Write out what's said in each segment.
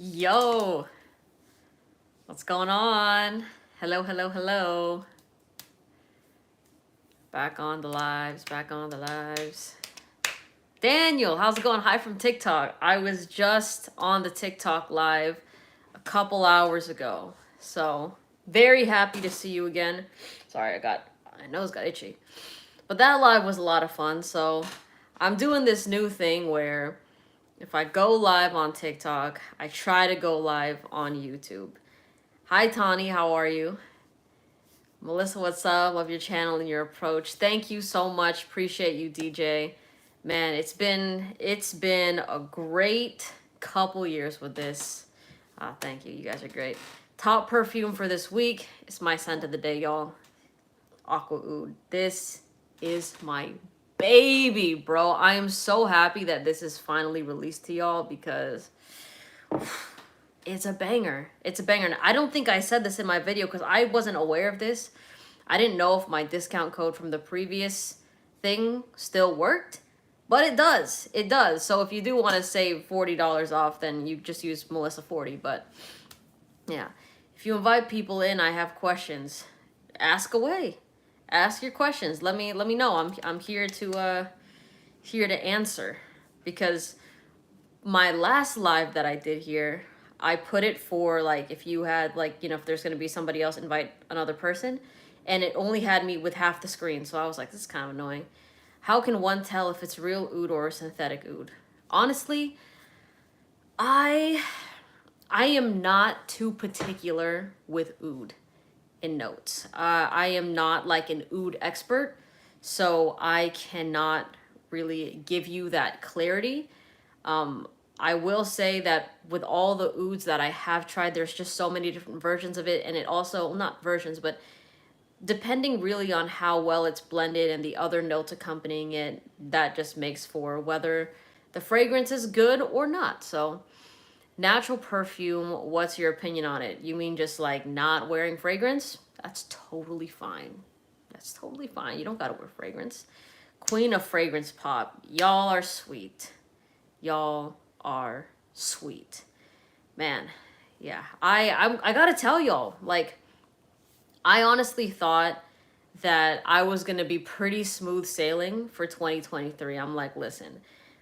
Yo, what's going on? Hello, hello, hello. Back on the lives, back on the lives. Daniel, how's it going? Hi from TikTok. I was just on the TikTok live a couple hours ago. So, very happy to see you again. Sorry, my nose got itchy. But that live was a lot of fun. So, I'm doing this new thing where if I go live on TikTok, I try to go live on YouTube. Hi, Tani, how are you? Melissa, what's up? Love your channel and your approach. Thank you so much. Appreciate you, DJ. Man, it's been a great couple years with this. Thank you. You guys are great. Top perfume for this week is my scent of the day, y'all. Aqua Oud. This is my baby, bro. I am so happy that this is finally released to y'all because it's a banger. It's a banger. And I don't think I said this in my video because I wasn't aware of this. I didn't know if my discount code from the previous thing still worked, but it does. It does. So if you do want to save $40 off, then you just use Melissa40. But yeah, if you invite people in, I have questions. Ask away. Ask your questions. Let me know. I'm here to answer because my last live that I did here, I put it for like if you had like, if there's going to be somebody else, invite another person, and it only had me with half the screen. So I was like, this is kind of annoying. How can one tell if it's real oud or synthetic oud? Honestly, I am not too particular with oud in notes. I am not like an oud expert, so I cannot really give you that clarity. I will say that with all the ouds that I have tried, there's just so many different versions of it, and it also, not versions, but depending really on how well it's blended and the other notes accompanying it, that just makes for whether the fragrance is good or not. So, natural perfume, what's your opinion on it? You mean just like not wearing fragrance? That's totally fine. That's totally fine. You don't gotta wear fragrance. Queen of fragrance pop. Y'all are sweet. Y'all are sweet. Man, yeah. I gotta tell y'all, like, I honestly thought that I was gonna be pretty smooth sailing for 2023. I'm like, listen,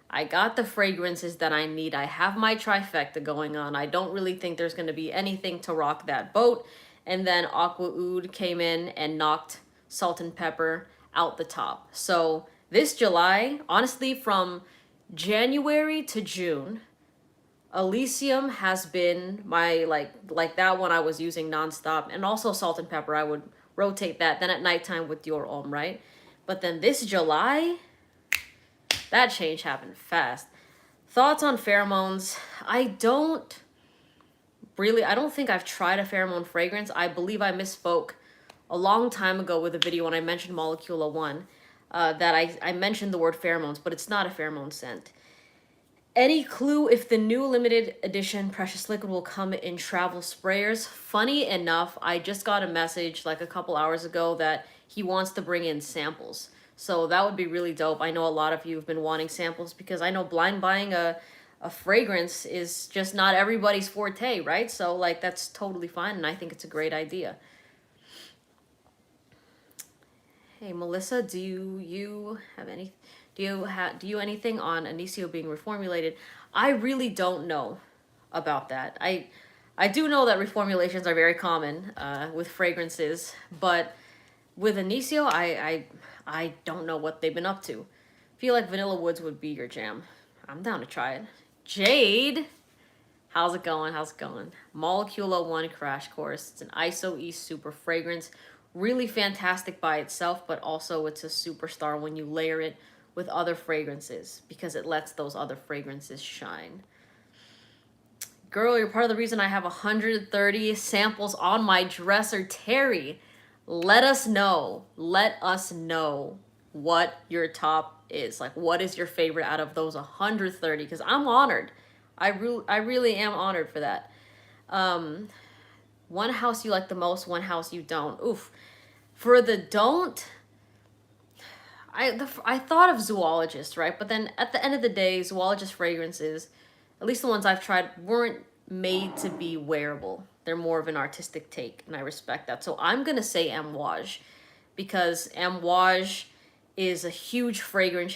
I got the fragrances that I need. I have my trifecta going on. I don't really think there's gonna be anything to rock that boat. And then Aqua Oud came in and knocked Salt and Pepper out the top. So this July, honestly, from January to June, Elysium has been my like that one I was using nonstop, and also Salt and Pepper. I would rotate that. Then at nighttime with Dior Homme, right? But then this July, that change happened fast. Thoughts on pheromones? I don't think I've tried a pheromone fragrance. I believe I misspoke a long time ago with a video when I mentioned Molecula 1, that I mentioned the word pheromones, but it's not a pheromone scent. Any clue if the new limited edition Precious Liquid will come in travel sprayers? Funny enough, I just got a message like a couple hours ago that he wants to bring in samples. So that would be really dope. I know a lot of you have been wanting samples because I know blind buying a fragrance is just not everybody's forte, right? So like that's totally fine, and I think it's a great idea. Hey Melissa, do you have any? Do you anything on Anisio being reformulated? I really don't know about that. I do know that reformulations are very common with fragrances, but with Anisio, I don't know what they've been up to. Feel like Vanilla Woods would be your jam. I'm down to try it. Jade, how's it going? How's it going? Molecula 1 Crash Course. It's an ISO East super fragrance. Really fantastic by itself, but also it's a superstar when you layer it with other fragrances because it lets those other fragrances shine. Girl, you're part of the reason I have 130 samples on my dresser. Terry, let us know. Let us know what your top is. Like, what is your favorite out of those 130? Because I'm honored. I really am honored for that. One house you like the most, one house you don't. Oof. For the don't, I thought of zoologist, right? But then at the end of the day, zoologist fragrances, at least the ones I've tried, weren't made to be wearable. They're more of an artistic take, and I respect that. So I'm gonna say Amouage, because Amouage is a huge fragrance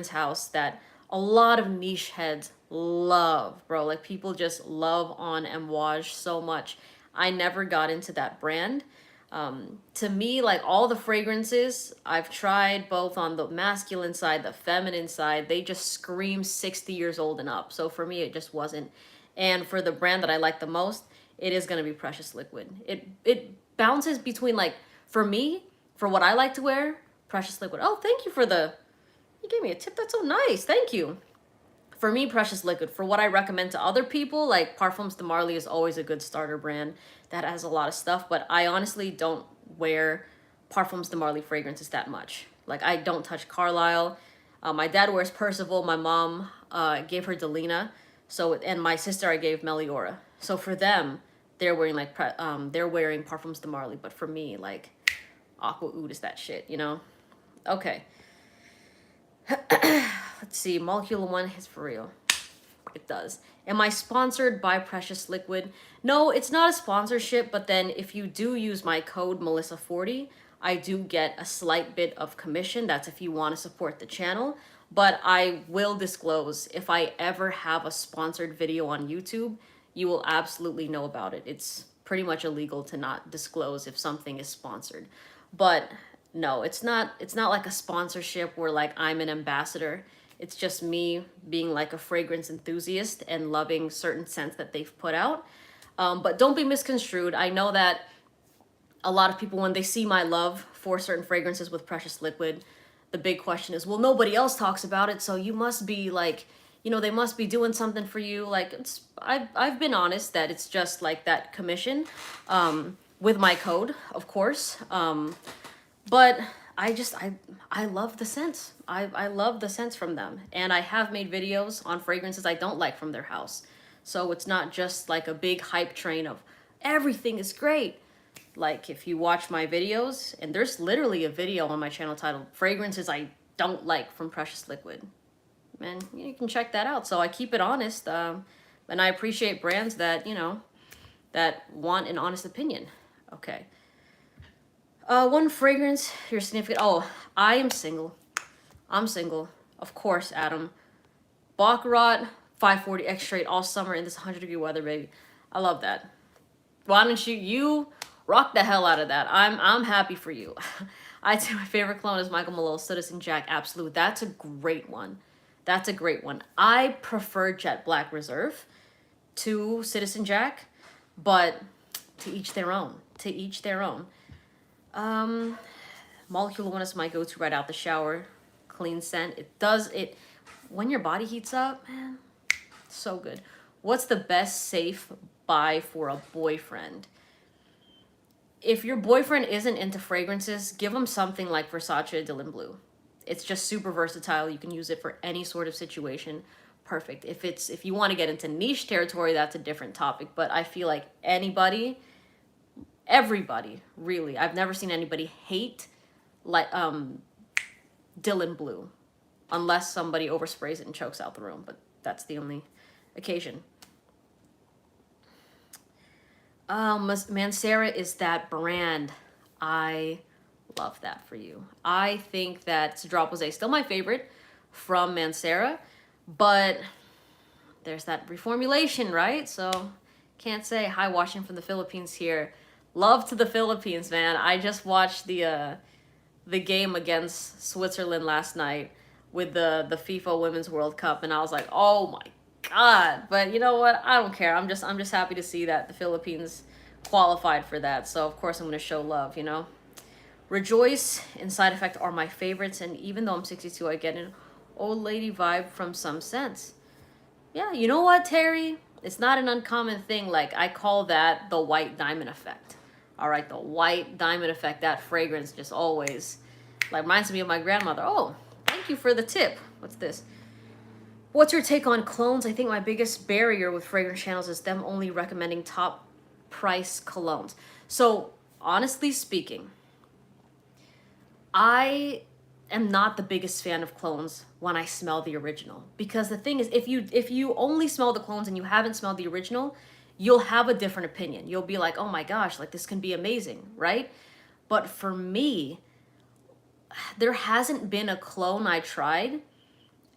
house that a lot of niche heads love, bro. Like, people just love on Amouage so much. I never got into that brand. To me, like, all the fragrances I've tried, both on the masculine side, the feminine side, they just scream 60 years old and up. So for me, it just wasn't. And for the brand that I like the most, it is gonna be Precious Liquid. It bounces between, like, for me, for what I like to wear, Precious Liquid. Oh, thank you for the, you gave me a tip. That's so nice. Thank you. For me, Precious Liquid. For what I recommend to other people, like, Parfums de Marly is always a good starter brand that has a lot of stuff, but I honestly don't wear Parfums de Marly fragrances that much. Like, I don't touch Carlisle. My dad wears Percival. My mom gave her Delina. So, and my sister I gave Meliora. So for them, they're wearing like they're wearing Parfums de Marly, but for me, like, Aqua Oud is that shit, you know? Okay. Let's see, Molecular One is for real. It does. Am I sponsored by Precious Liquid? No, it's not a sponsorship, but then if you do use my code Melissa40, I do get a slight bit of commission. That's if you want to support the channel. But I will disclose, if I ever have a sponsored video on YouTube, you will absolutely know about it. It's pretty much illegal to not disclose if something is sponsored. But no, it's not like a sponsorship where, like, I'm an ambassador. It's just me being like a fragrance enthusiast and loving certain scents that they've put out. But don't be misconstrued. I know that a lot of people, when they see my love for certain fragrances with Precious Liquid, the big question is, well, nobody else talks about it, so you must be like, you know, they must be doing something for you. Like, I've been honest that it's just like that commission, with my code, of course. But I love the scents. I love the scents from them. And I have made videos on fragrances I don't like from their house. So it's not just like a big hype train of everything is great. Like, if you watch my videos, and there's literally a video on my channel titled Fragrances I Don't Like from Precious Liquid. And you can check that out. So I keep it honest. And I appreciate brands that, you know, that want an honest opinion. Okay. One fragrance, your significant... Oh, I am single. I'm single. Of course, Adam. Baccarat 540 X straight all summer in this 100-degree weather, baby. I love that. Why don't you rock the hell out of that? I'm happy for you. I'd say my favorite cologne is Michael Malone Citizen Jack Absolute. That's a great one. That's a great one. I prefer Jet Black Reserve to Citizen Jack, but to each their own. To each their own. Molecular One is my go-to right out the shower. Clean scent. When your body heats up, man, so good. What's the best safe buy for a boyfriend? If your boyfriend isn't into fragrances, give him something like Versace Dylan Blue. It's just super versatile. You can use it for any sort of situation. Perfect. If you want to get into niche territory, that's a different topic. But I feel like everybody, really, I've never seen anybody hate like Dylan Blue, unless somebody oversprays it and chokes out the room. But that's the only occasion. Mancera is that brand. I love that for you. I think that Cedral Posay is still my favorite from Mancera, but there's that reformulation, right? So can't say. Hi, watching from the Philippines here. Love to the Philippines, man. I just watched the game against Switzerland last night with the FIFA Women's World Cup, and I was like, oh my God. But you know what? I don't care. I'm just happy to see that the Philippines qualified for that. So of course I'm gonna show love, you know. Rejoice and Side Effect are my favorites, and even though I'm 62, I get an old lady vibe from some scents. Yeah, you know what, Terry? It's not an uncommon thing. Like, I call that the white diamond effect. All right, the white diamond effect. That fragrance just always, like, reminds me of my grandmother. Oh, thank you for the tip. What's this? What's your take on clones? I think my biggest barrier with fragrance channels is them only recommending top price colognes. So honestly speaking, I am not the biggest fan of clones when I smell the original, because the thing is, if you only smell the clones and you haven't smelled the original, you'll have a different opinion. You'll be like, oh my gosh, like this can be amazing, right? But for me, there hasn't been a clone I tried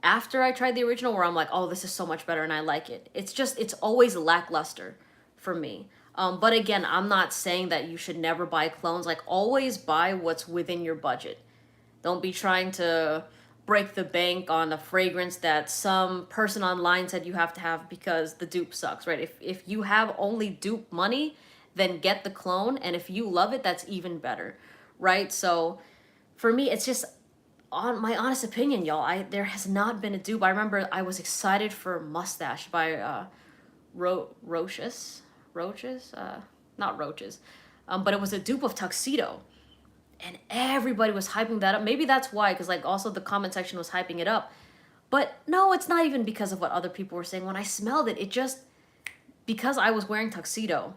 after I tried the original where I'm like, oh, this is so much better and I like it. It's always lackluster for me. But again, I'm not saying that you should never buy clones. Like, always buy what's within your budget. Don't be trying to break the bank on a fragrance that some person online said you have to have because the dupe sucks, right? If you have only dupe money, then get the clone. And if you love it, that's even better, right? So for me, it's just, on my honest opinion, y'all, there has not been a dupe. I remember I was excited for Mustache by Roaches, not Roaches, but it was a dupe of Tuxedo, and everybody was hyping that up. Maybe that's why, because like also the comment section was hyping it up. But no, it's not even because of what other people were saying. When I smelled it, it just, because I was wearing Tuxedo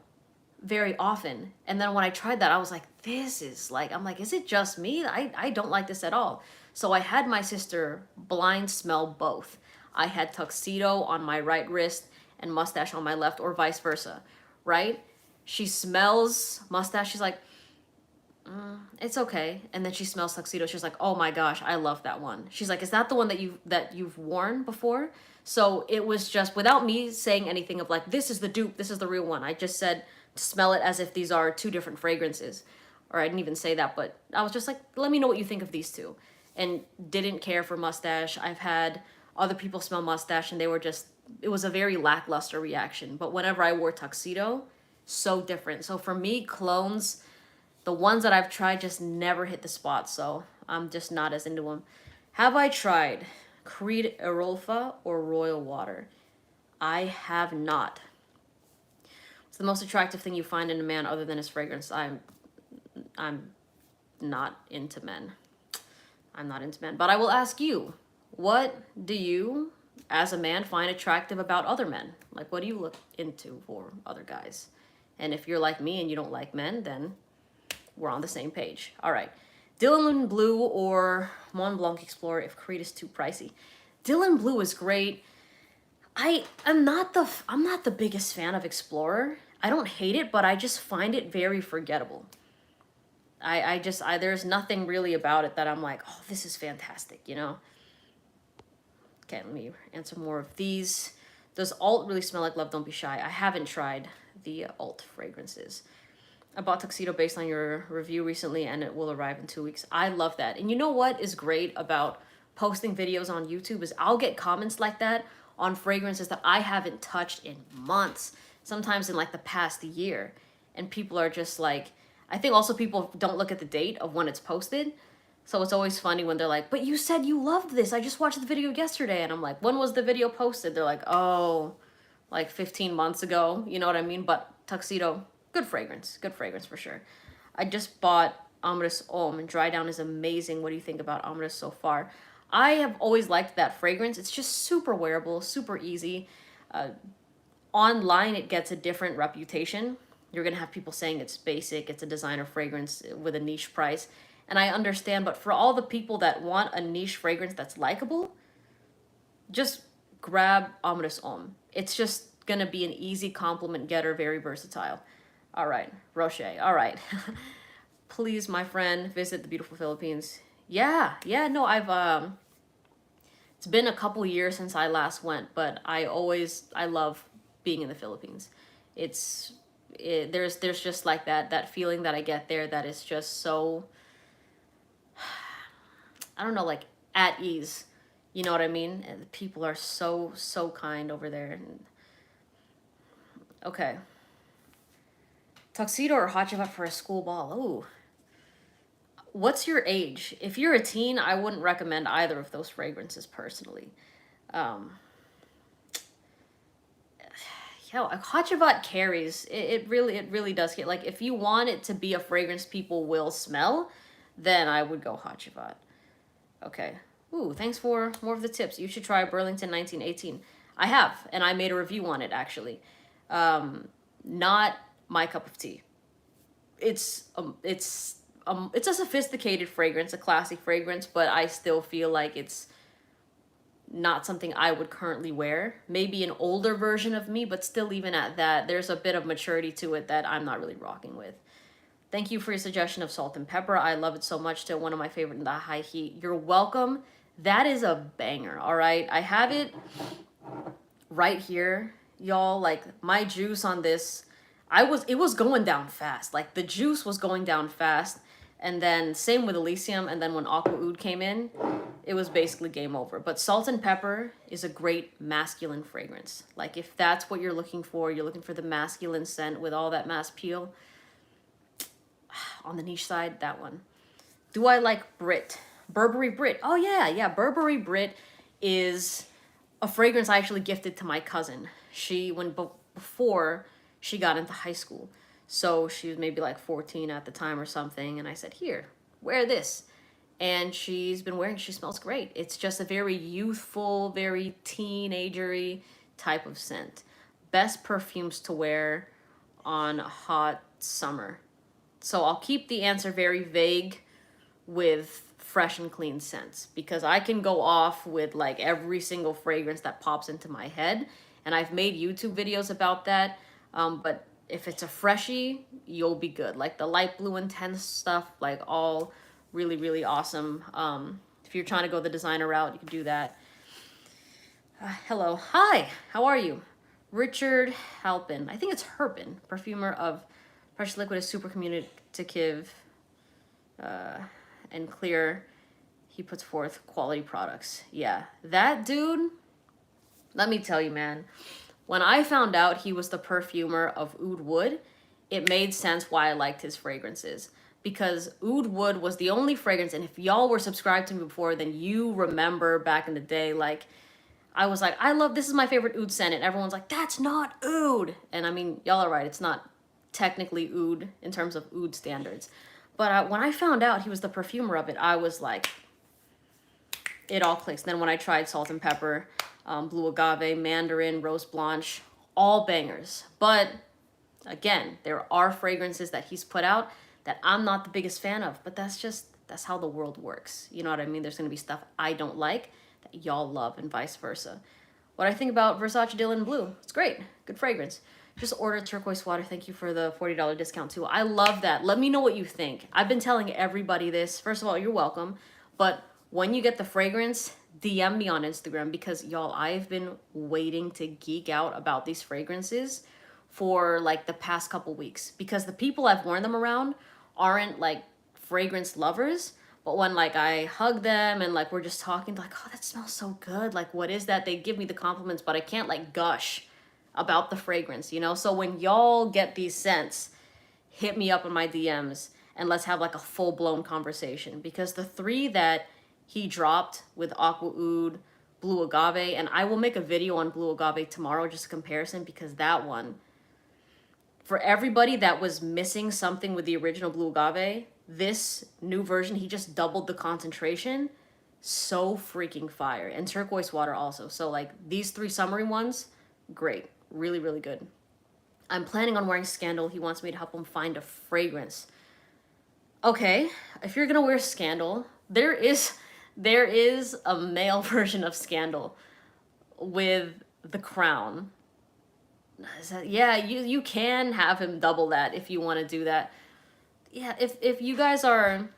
very often, and then when I tried that, I was like, this is like, I'm like, is it just me? I don't like this at all. So I had my sister blind smell both. I had Tuxedo on my right wrist and Mustache on my left, or vice versa, right? She smells Mustache, she's like, it's okay. And then she smells Tuxedo, she's like, oh my gosh, I love that one. She's like, is that the one that you've worn before? So it was just, without me saying anything of like, this is the dupe, this is the real one, I just said, smell it as if these are two different fragrances. Or I didn't even say that, but I was just like, let me know what you think of these two. And didn't care for Mustache. I've had other people smell Mustache and they were just, it was a very lackluster reaction. But whenever I wore Tuxedo, so different. So for me, clones, the ones that I've tried just never hit the spot. So I'm just not as into them. Have I tried Creed Arolfa or Royal Water? I have not. It's the most attractive thing you find in a man other than his fragrance. I'm not into men. I'm not into men. But I will ask you, what do you, as a man, find attractive about other men? Like, what do you look into for other guys? And if you're like me and you don't like men, then we're on the same page. All right. Dylan Blue or Mont Blanc Explorer if Creed is too pricey. Dylan Blue is great. I'm not the biggest fan of Explorer. I don't hate it, but I just find it very forgettable. There's nothing really about it that I'm like, oh, this is fantastic, you know? Okay, let me answer more of these. Does Alt really smell like love? Don't be shy. I haven't tried the Alt fragrances. I bought Tuxedo based on your review recently, and it will arrive in 2 weeks. I love that. And you know what is great about posting videos on YouTube is I'll get comments like that on fragrances that I haven't touched in months, sometimes in like the past year. And people are just like, I think also people don't look at the date of when it's posted. So it's always funny when they're like, but you said you loved this. I just watched the video yesterday. And I'm like, when was the video posted? They're like, oh, like 15 months ago. You know what I mean? But Tuxedo, good fragrance for sure. I just bought Amadeus Homme, and Dry Down is amazing. What do you think about Amadeus so far? I have always liked that fragrance. It's just super wearable, super easy. Online, it gets a different reputation. You're going to have people saying it's basic, it's a designer fragrance with a niche price. And I understand, but for all the people that want a niche fragrance that's likable, just grab Amadeus Homme. It's just going to be an easy compliment getter, very versatile. All right, Rocher. All right. Please, my friend, visit the beautiful Philippines. Yeah, no, it's been a couple years since I last went, but I love being in the Philippines. There's just like that feeling that I get there that is just so, I don't know, like at ease. You know what I mean? And the people are so kind over there. Okay. Tuxedo or Hot Chocolate for a school ball? Ooh. What's your age? If you're a teen, I wouldn't recommend either of those fragrances personally. Yeah, Hot Chocolate carries. It really does get, like, if you want it to be a fragrance people will smell, then I would go Hot Chocolate. Okay. Ooh, thanks for more of the tips. You should try Burlington 1918. I have, and I made a review on it, actually. Not my cup of tea. It's it's a sophisticated fragrance, a classy fragrance, but I still feel like it's not something I would currently wear. Maybe an older version of me, but still even at that, there's a bit of maturity to it that I'm not really rocking with. Thank you for your suggestion of salt and pepper. I love it so much. Still one of my favorite in the high heat. You're welcome. That is a banger, all right? I have it right here, y'all. Like, my juice on this, it was going down fast. Like, the juice was going down fast. And then same with Elysium. And then when Aqua Oud came in, it was basically game over. But salt and pepper is a great masculine fragrance. Like, if that's what you're looking for the masculine scent with all that mass peel. On the niche side, that one. Do I like Brit? Burberry Brit. Oh yeah. Burberry Brit is a fragrance I actually gifted to my cousin. Before she got into high school. So she was maybe like 14 at the time or something. And I said, here, wear this. And she's been wearing, she smells great. It's just a very youthful, very teenagery type of scent. Best perfumes to wear on a hot summer. So I'll keep the answer very vague with fresh and clean scents, because I can go off with like every single fragrance that pops into my head. And I've made YouTube videos about that. But if it's a freshie, you'll be good. Like the light blue intense stuff, like all really, really awesome. If you're trying to go the designer route, you can do that. Hello. Hi. How are you? Richard Halpin. I think it's Herpin, perfumer of Precious Liquid, is super communicative and clear. He puts forth quality products. Yeah, that dude, let me tell you, man. When I found out he was the perfumer of Oud Wood, it made sense why I liked his fragrances. Because Oud Wood was the only fragrance, and if y'all were subscribed to me before, then you remember back in the day, like, I was like, this is my favorite Oud scent, and everyone's like, that's not Oud. And I mean, y'all are right, it's not technically Oud in terms of Oud standards. But when I found out he was the perfumer of it, I was like, it all clicks. Then when I tried Salt and Pepper, Blue Agave, Mandarin, Rose Blanche, all bangers. But again, there are fragrances that he's put out that I'm not the biggest fan of, but that's how the world works. You know what I mean? There's gonna be stuff I don't like that y'all love and vice versa. What I think about Versace Dylan Blue, it's great, good fragrance. Just order turquoise water. Thank you for the $40 discount too. I love that. Let me know what you think. I've been telling everybody this. First of all, you're welcome. But when you get the fragrance, DM me on Instagram, because y'all, I've been waiting to geek out about these fragrances for like the past couple weeks, because the people I've worn them around aren't like fragrance lovers. But when like I hug them and like we're just talking, like, oh, that smells so good. Like, what is that? They give me the compliments, but I can't like gush about the fragrance, you know? So when y'all get these scents, hit me up in my DMs and let's have like a full-blown conversation, because the 3 that he dropped with Aqua Oud, Blue Agave, and I will make a video on Blue Agave tomorrow, just a comparison, because that one, for everybody that was missing something with the original Blue Agave, this new version, he just doubled the concentration. So freaking fire. And turquoise water also. So like these 3 summery ones, great. Really, really good. I'm planning on wearing Scandal. He wants me to help him find a fragrance. Okay, if you're gonna wear Scandal, there is a male version of Scandal with the crown. Yeah, you can have him double that if you want to do that. Yeah, if you guys are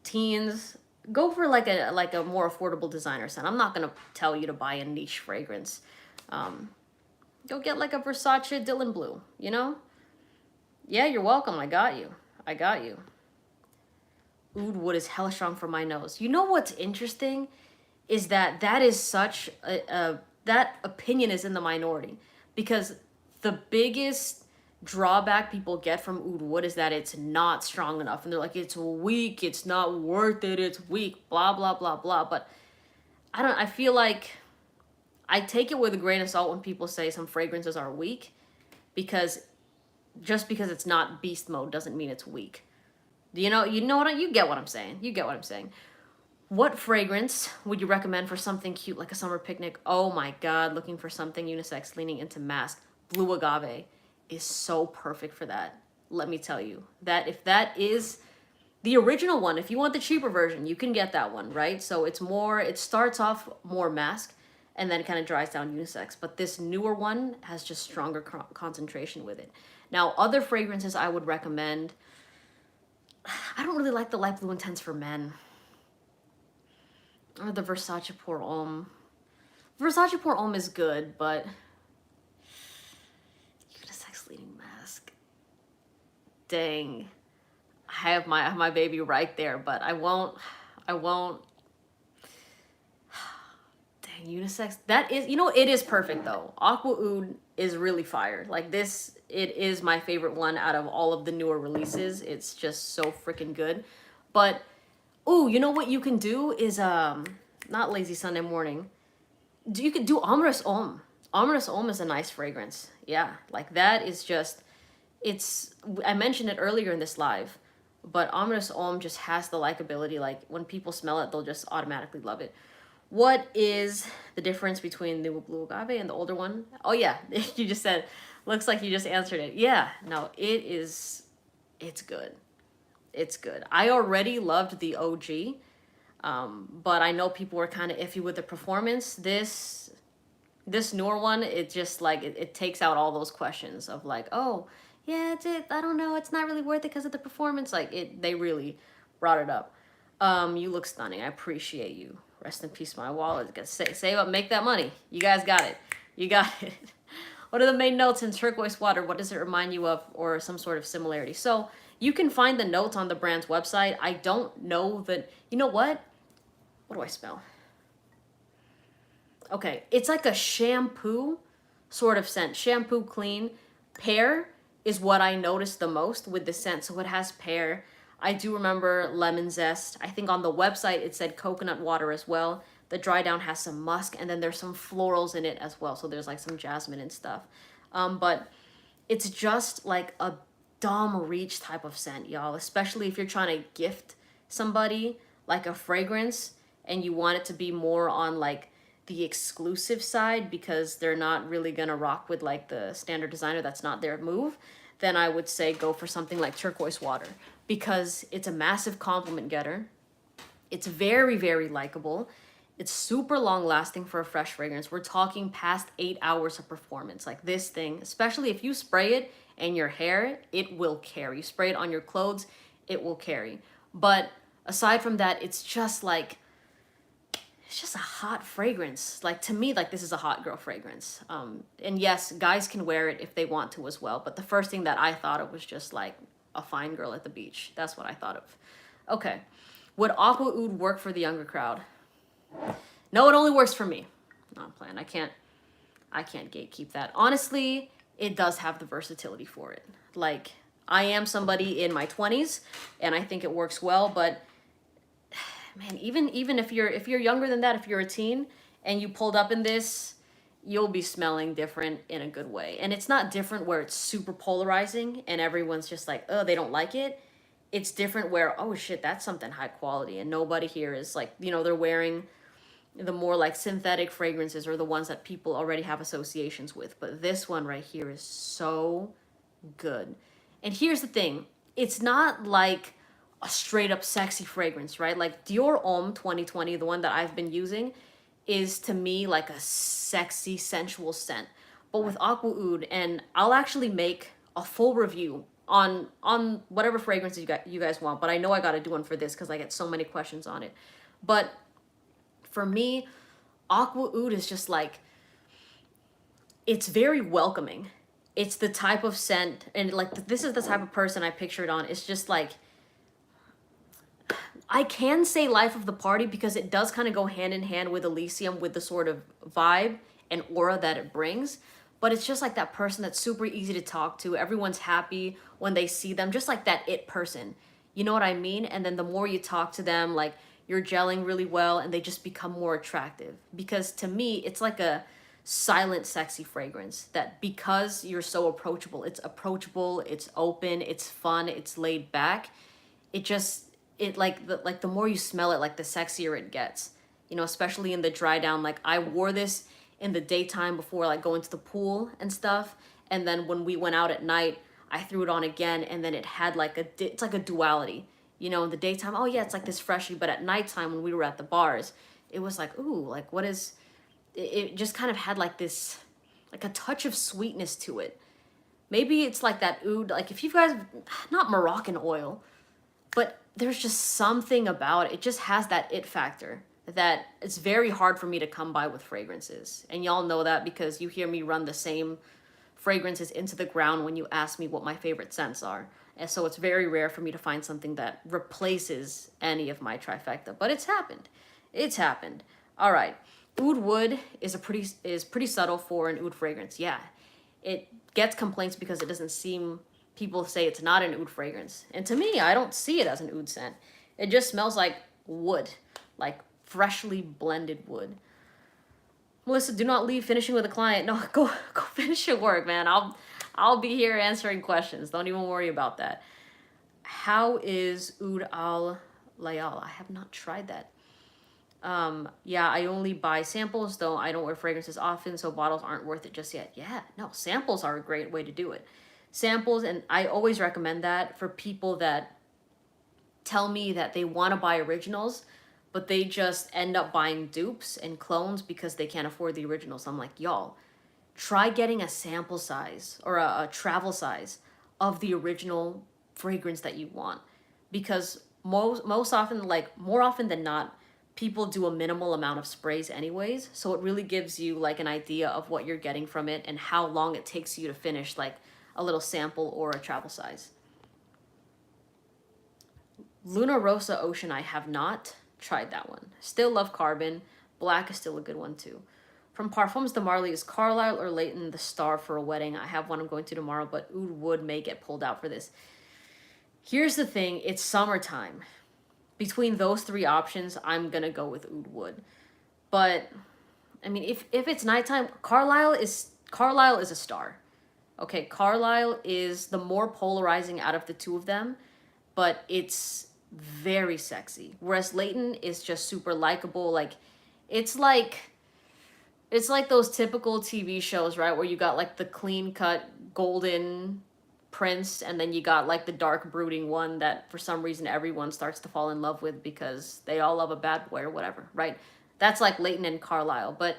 teens, go for like a more affordable designer scent. I'm not gonna tell you to buy a niche fragrance. Go get like a Versace Dylan Blue, you know? Yeah, you're welcome. I got you. Oud Wood is hella strong for my nose. You know what's interesting is that is such that opinion is in the minority, because the biggest drawback people get from Oud Wood is that it's not strong enough, and they're like, it's weak, it's not worth it, it's weak, blah blah blah blah. But I feel like I take it with a grain of salt when people say some fragrances are weak, because just because it's not beast mode doesn't mean it's weak. You get what I'm saying. You get what I'm saying. What fragrance would you recommend for something cute like a summer picnic? Oh my God, looking for something unisex, leaning into mask. Blue Agave is so perfect for that. Let me tell you that if that is The original one, if you want the cheaper version, you can get that one, right? So it's more, it starts off more mask and then it kind of dries down unisex. But this newer one has just stronger concentration with it. Now, other fragrances I would recommend, I don't really like the light blue intense for men. Or the Versace Pour Homme. Versace Pour Homme is good, but unisex leading mask. Dang. I have my baby right there, but I won't. Dang, unisex. That is, you know, it is perfect though. Aqua Oud is really fire. Like this, it is my favorite one out of all of the newer releases. It's just so freaking good. But, ooh, you know what you can do is, not Lazy Sunday Morning. You could do Amres Homme. Amres Homme is a nice fragrance. Yeah, like that is just, it's, I mentioned it earlier in this live, but Amres Homme just has the likability. Like when people smell it, they'll just automatically love it. What is the difference between the Blue Agave and the older one? Oh yeah, you just said, looks like you just answered it. Yeah, no, it's good. It's good. I already loved the OG, but I know people were kind of iffy with the performance. This newer one, it just like, it takes out all those questions of like, oh, yeah, I don't know, it's not really worth it because of the performance. Like they really brought it up. You look stunning. I appreciate you. Rest in peace, my wallet. Save up, make that money. You guys got it. You got it. What are the main notes in turquoise water? What does it remind you of, or some sort of similarity? So you can find the notes on the brand's website. I don't know that. You know what? What do I smell? Okay, it's like a shampoo sort of scent. Shampoo, clean. Pear is what I noticed the most with the scent. So it has pear. I do remember lemon zest. I think on the website it said coconut water as well. The dry down has some musk, and then there's some florals in it as well. So there's like some jasmine and stuff. But it's just like a dumb reach type of scent, y'all. Especially if you're trying to gift somebody like a fragrance and you want it to be more on like the exclusive side because they're not really gonna rock with like the standard designer. That's not their move. Then I would say go for something like turquoise water because it's a massive compliment getter. It's very, very likable. It's super long lasting for a fresh fragrance. We're talking past 8 hours of performance. Like this thing, especially if you spray it in your hair, it will carry. You spray it on your clothes, it will carry. But aside from that, it's just like, it's just a hot fragrance. Like to me, like this is a hot girl fragrance. And yes, guys can wear it if they want to as well. But the first thing that I thought of was just like a fine girl at the beach. That's what I thought of. Okay. Would Aqua Oud work for the younger crowd? No, it only works for me. No, I'm playing. I can't gatekeep that. Honestly, it does have the versatility for it. Like I am somebody in my 20s and I think it works well, but man, even if you're younger than that, if you're a teen and you pulled up in this, you'll be smelling different in a good way. And it's not different where it's super polarizing and everyone's just like, oh, they don't like it. It's different where, oh shit, that's something high quality and nobody here is like, you know, they're wearing the more like synthetic fragrances or the ones that people already have associations with. But this one right here is so good. And here's the thing, it's not like a straight up sexy fragrance, right? Like Dior Homme 2020, the one that I've been using, is to me like a sexy, sensual scent. But with Aqua Oud, and I'll actually make a full review on whatever fragrance you guys want, but I know I got to do one for this because I get so many questions on it. But for me, Aqua Oud is just like, it's very welcoming. It's the type of scent, and like this is the type of person I picture it on. It's just like, I can say life of the party because it does kind of go hand in hand with Elysium, with the sort of vibe and aura that it brings. But it's just like that person that's super easy to talk to. Everyone's happy when they see them, just like that it person. You know what I mean? And then the more you talk to them, like you're gelling really well and they just become more attractive. Because to me, it's like a silent, sexy fragrance that because you're so approachable, it's open, it's fun, it's laid back. It like the more you smell it, like the sexier it gets, you know, especially in the dry down. Like I wore this in the daytime before like going to the pool and stuff, and then when we went out at night I threw it on again, and then it had like it's like a duality, You know, in the daytime, oh yeah, it's like this freshly, but at nighttime when we were at the bars, it was like, ooh, like what is, it just kind of had like this, like a touch of sweetness to it. Maybe it's like that oud, like if you guys, not Moroccan oil, but there's just something about it. It just has that it factor that it's very hard for me to come by with fragrances. And y'all know that because you hear me run the same fragrances into the ground when you ask me what my favorite scents are. And so it's very rare for me to find something that replaces any of my trifecta. But it's happened. It's happened. All right. Oud wood is pretty subtle for an oud fragrance. Yeah. It gets complaints because it doesn't seem, people say it's not an oud fragrance. And to me, I don't see it as an oud scent. It just smells like wood, like freshly blended wood. Melissa, do not leave finishing with a client. No, go finish your work, man. I'll be here answering questions. Don't even worry about that. How is Oud al Layal? I have not tried that. Yeah, I only buy samples, though I don't wear fragrances often, so bottles aren't worth it just yet. Yeah, no, samples are a great way to do it. Samples, and I always recommend that for people that tell me that they want to buy originals, but they just end up buying dupes and clones because they can't afford the originals. I'm like, y'all, try getting a sample size or a travel size of the original fragrance that you want, because most often, like more often than not, people do a minimal amount of sprays anyways, so it really gives you like an idea of what you're getting from it and how long it takes you to finish like a little sample or a travel size. Luna Rosa Ocean, I have not tried that one. Still love Carbon. Black is still a good one too. From Parfums de Marly, is Carlisle or Leighton the star for a wedding? I have one I'm going to tomorrow, but Oud Wood may get pulled out for this. Here's the thing, it's summertime. Between those three options, I'm gonna go with Oud Wood. But I mean, if it's nighttime, Carlisle is a star. Okay, Carlisle is the more polarizing out of the two of them, but it's very sexy. Whereas Leighton is just super likable. Like it's like those typical TV shows, right? Where you got like the clean cut golden prince, and then you got like the dark brooding one that for some reason everyone starts to fall in love with because they all love a bad boy or whatever, right? That's like Leighton and Carlisle. But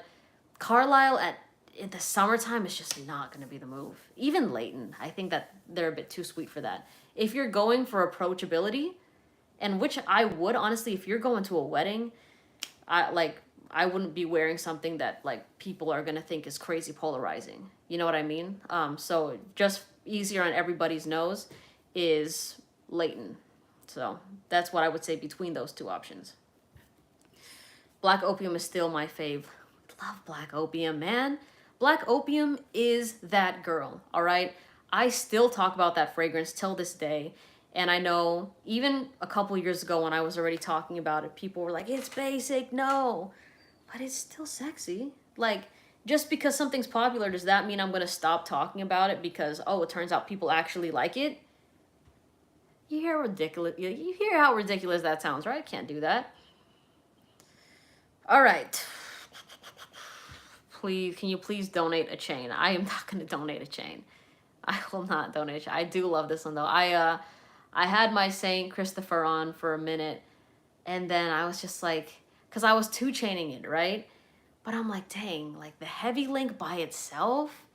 Carlisle in the summertime is just not going to be the move. Even Leighton, I think that they're a bit too sweet for that. If you're going for approachability, and which I would honestly, if you're going to a wedding, I wouldn't be wearing something that like people are gonna think is crazy polarizing. You know what I mean? So just easier on everybody's nose is Leighton. So that's what I would say between those two options. Black Opium is still my fave. Love Black Opium, man. Black Opium is that girl, all right? I still talk about that fragrance till this day. And I know even a couple years ago when I was already talking about it, people were like, it's basic, no. But it's still sexy. Like, just because something's popular, does that mean I'm going to stop talking about it because, oh, it turns out people actually like it? You hear how ridiculous that sounds, right? I can't do that. All right. Please, can you please donate a chain? I am not going to donate a chain. I will not donate a chain. I do love this one, though. I had my Saint Christopher on for a minute, and then I was just like, because I was two chaining it, right? But I'm like, dang, like the heavy link by itself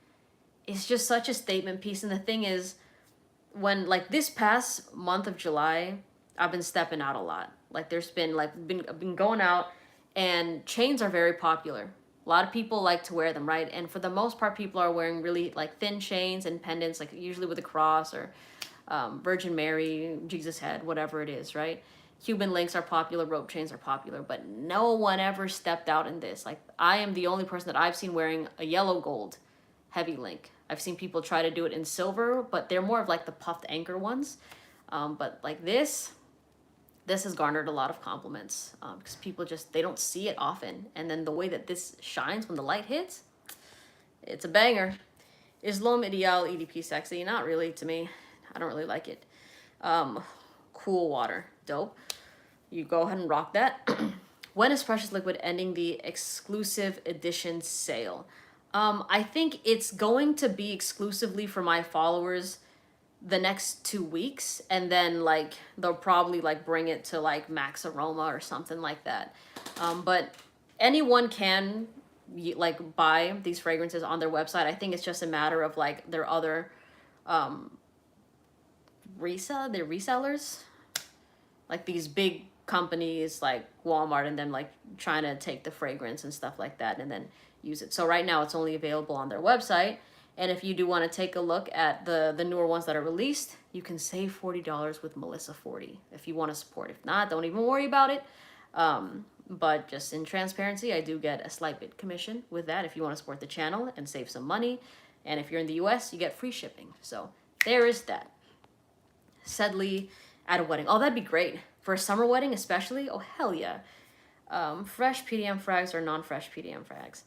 is just such a statement piece. And the thing is, when like this past month of July, I've been stepping out a lot. Like there's been I've been going out, and chains are very popular. A lot of people like to wear them, right? And for the most part, people are wearing really like thin chains and pendants, like usually with a cross or Virgin Mary, Jesus head, whatever it is, right? Cuban links are popular, rope chains are popular, but no one ever stepped out in this. Like I am the only person that I've seen wearing a yellow gold heavy link. I've seen people try to do it in silver, but they're more of like the puffed anchor ones. But like this has garnered a lot of compliments because people just, they don't see it often. And then the way that this shines when the light hits, it's a banger. Is L'Homme Ideal EDP sexy? Not really to me. I don't really like it. Cool Water, dope. You go ahead and rock that. When is Precious Liquid ending the exclusive edition sale? I think it's going to be exclusively for my followers the next 2 weeks, and then like they'll probably like bring it to like Max Aroma or something like that. But anyone can like buy these fragrances on their website. I think it's just a matter of like their other their resellers, like these big companies like Walmart, and then like trying to take the fragrance and stuff like that and then use it. So right now it's only available on their website. And if you do want to take a look at the newer ones that are released, you can save $40 with Melissa 40 if you want to support. If not, don't even worry about it. But just in transparency, I do get a slight bit commission with that if you want to support the channel and save some money. And if you're in the US, you get free shipping. So there is that. Sedley at a wedding. Oh, that'd be great. For a summer wedding especially? Oh, hell yeah. Fresh PDM frags or non-fresh PDM frags?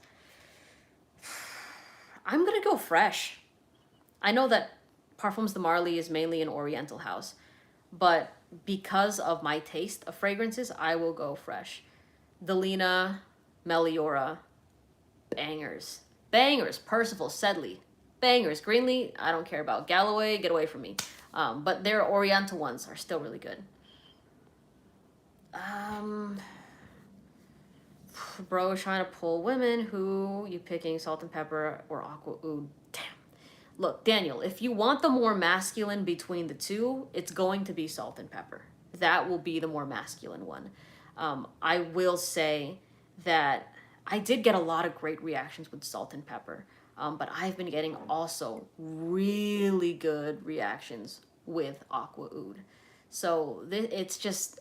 I'm gonna go fresh. I know that Parfums de Marly is mainly an Oriental house, but because of my taste of fragrances, I will go fresh. Delina, Meliora, bangers. Bangers. Percival, Sedley, bangers. Greenlee, I don't care about. Galloway, get away from me. But their Oriental ones are still really good. Bro is trying to pull women. Who you picking, Salt and Pepper or Aqua Oud? Damn. Look, Daniel, if you want the more masculine between the two, it's going to be Salt and Pepper. That will be the more masculine one. I will say that I did get a lot of great reactions with Salt and Pepper, but I've been getting also really good reactions with Aqua Oud. So it's just,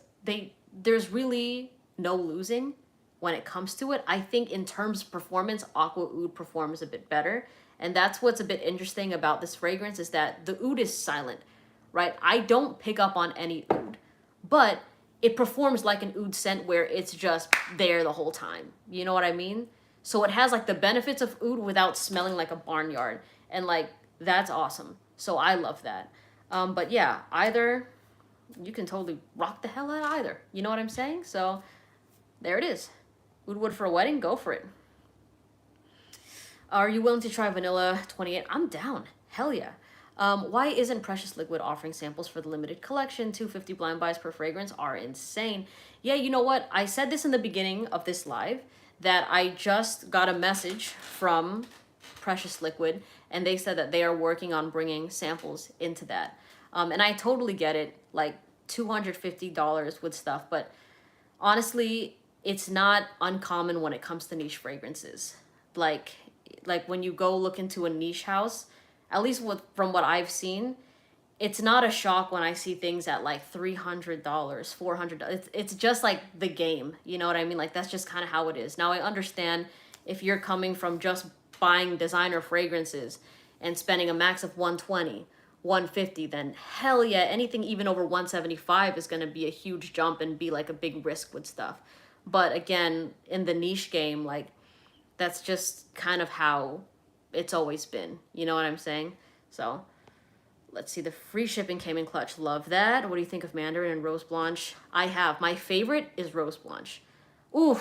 there's really no losing when it comes to it. I think in terms of performance, Aqua Oud performs a bit better. And that's what's a bit interesting about this fragrance, is that the oud is silent, right? I don't pick up on any oud, but it performs like an oud scent where it's just there the whole time. You know what I mean? So it has like the benefits of oud without smelling like a barnyard. And like, that's awesome. So I love that. But yeah, either, you can totally rock the hell out of either. You know what I'm saying? So there it is. Oud wood for a wedding? Go for it. Are you willing to try Vanilla 28? I'm down. Hell yeah. Why isn't Precious Liquid offering samples for the limited collection? 250 blind buys per fragrance are insane. Yeah, you know what? I said this in the beginning of this live, that I just got a message from Precious Liquid, and they said that they are working on bringing samples into that. And I totally get it, like $250 with stuff, but honestly, it's not uncommon when it comes to niche fragrances. Like when you go look into a niche house, at least from what I've seen, it's not a shock when I see things at like $300, $400. It's just like the game, you know what I mean? Like that's just kind of how it is. Now I understand if you're coming from just buying designer fragrances and spending a max of 120, 150, then hell yeah, anything even over 175 is going to be a huge jump and be like a big risk with stuff. But again, in the niche game, like that's just kind of how it's always been. You know what I'm saying? So let's see. The free shipping came in clutch. Love that. What do you think of Mandarin and Rose Blanche? I have. My favorite is Rose Blanche. Ooh,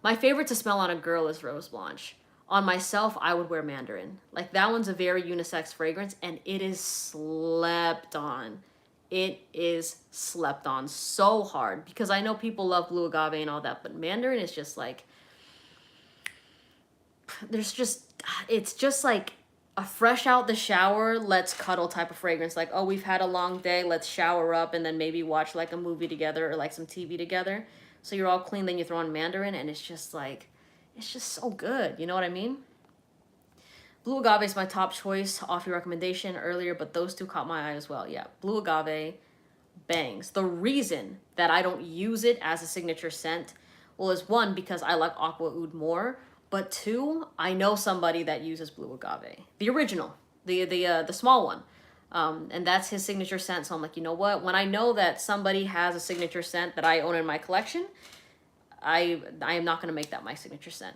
my favorite to smell on a girl is Rose Blanche. On myself, I would wear Mandarin. Like that one's a very unisex fragrance, and it is slept on. It is slept on so hard, because I know people love Blue Agave and all that, but Mandarin is just like, it's just like a fresh out the shower, let's cuddle type of fragrance. Like, oh, we've had a long day, let's shower up and then maybe watch like a movie together or like some TV together. So you're all clean, then you throw on Mandarin, and it's just like, it's just so good. You know what I mean? Blue Agave is my top choice off your recommendation earlier, but those two caught my eye as well. Yeah, Blue Agave bangs. The reason that I don't use it as a signature scent, well, is one, because I like Aqua Oud more, but two, I know somebody that uses Blue Agave, the original, the small one, and that's his signature scent. So I'm like, you know what? When I know that somebody has a signature scent that I own in my collection, I am not going to make that my signature scent.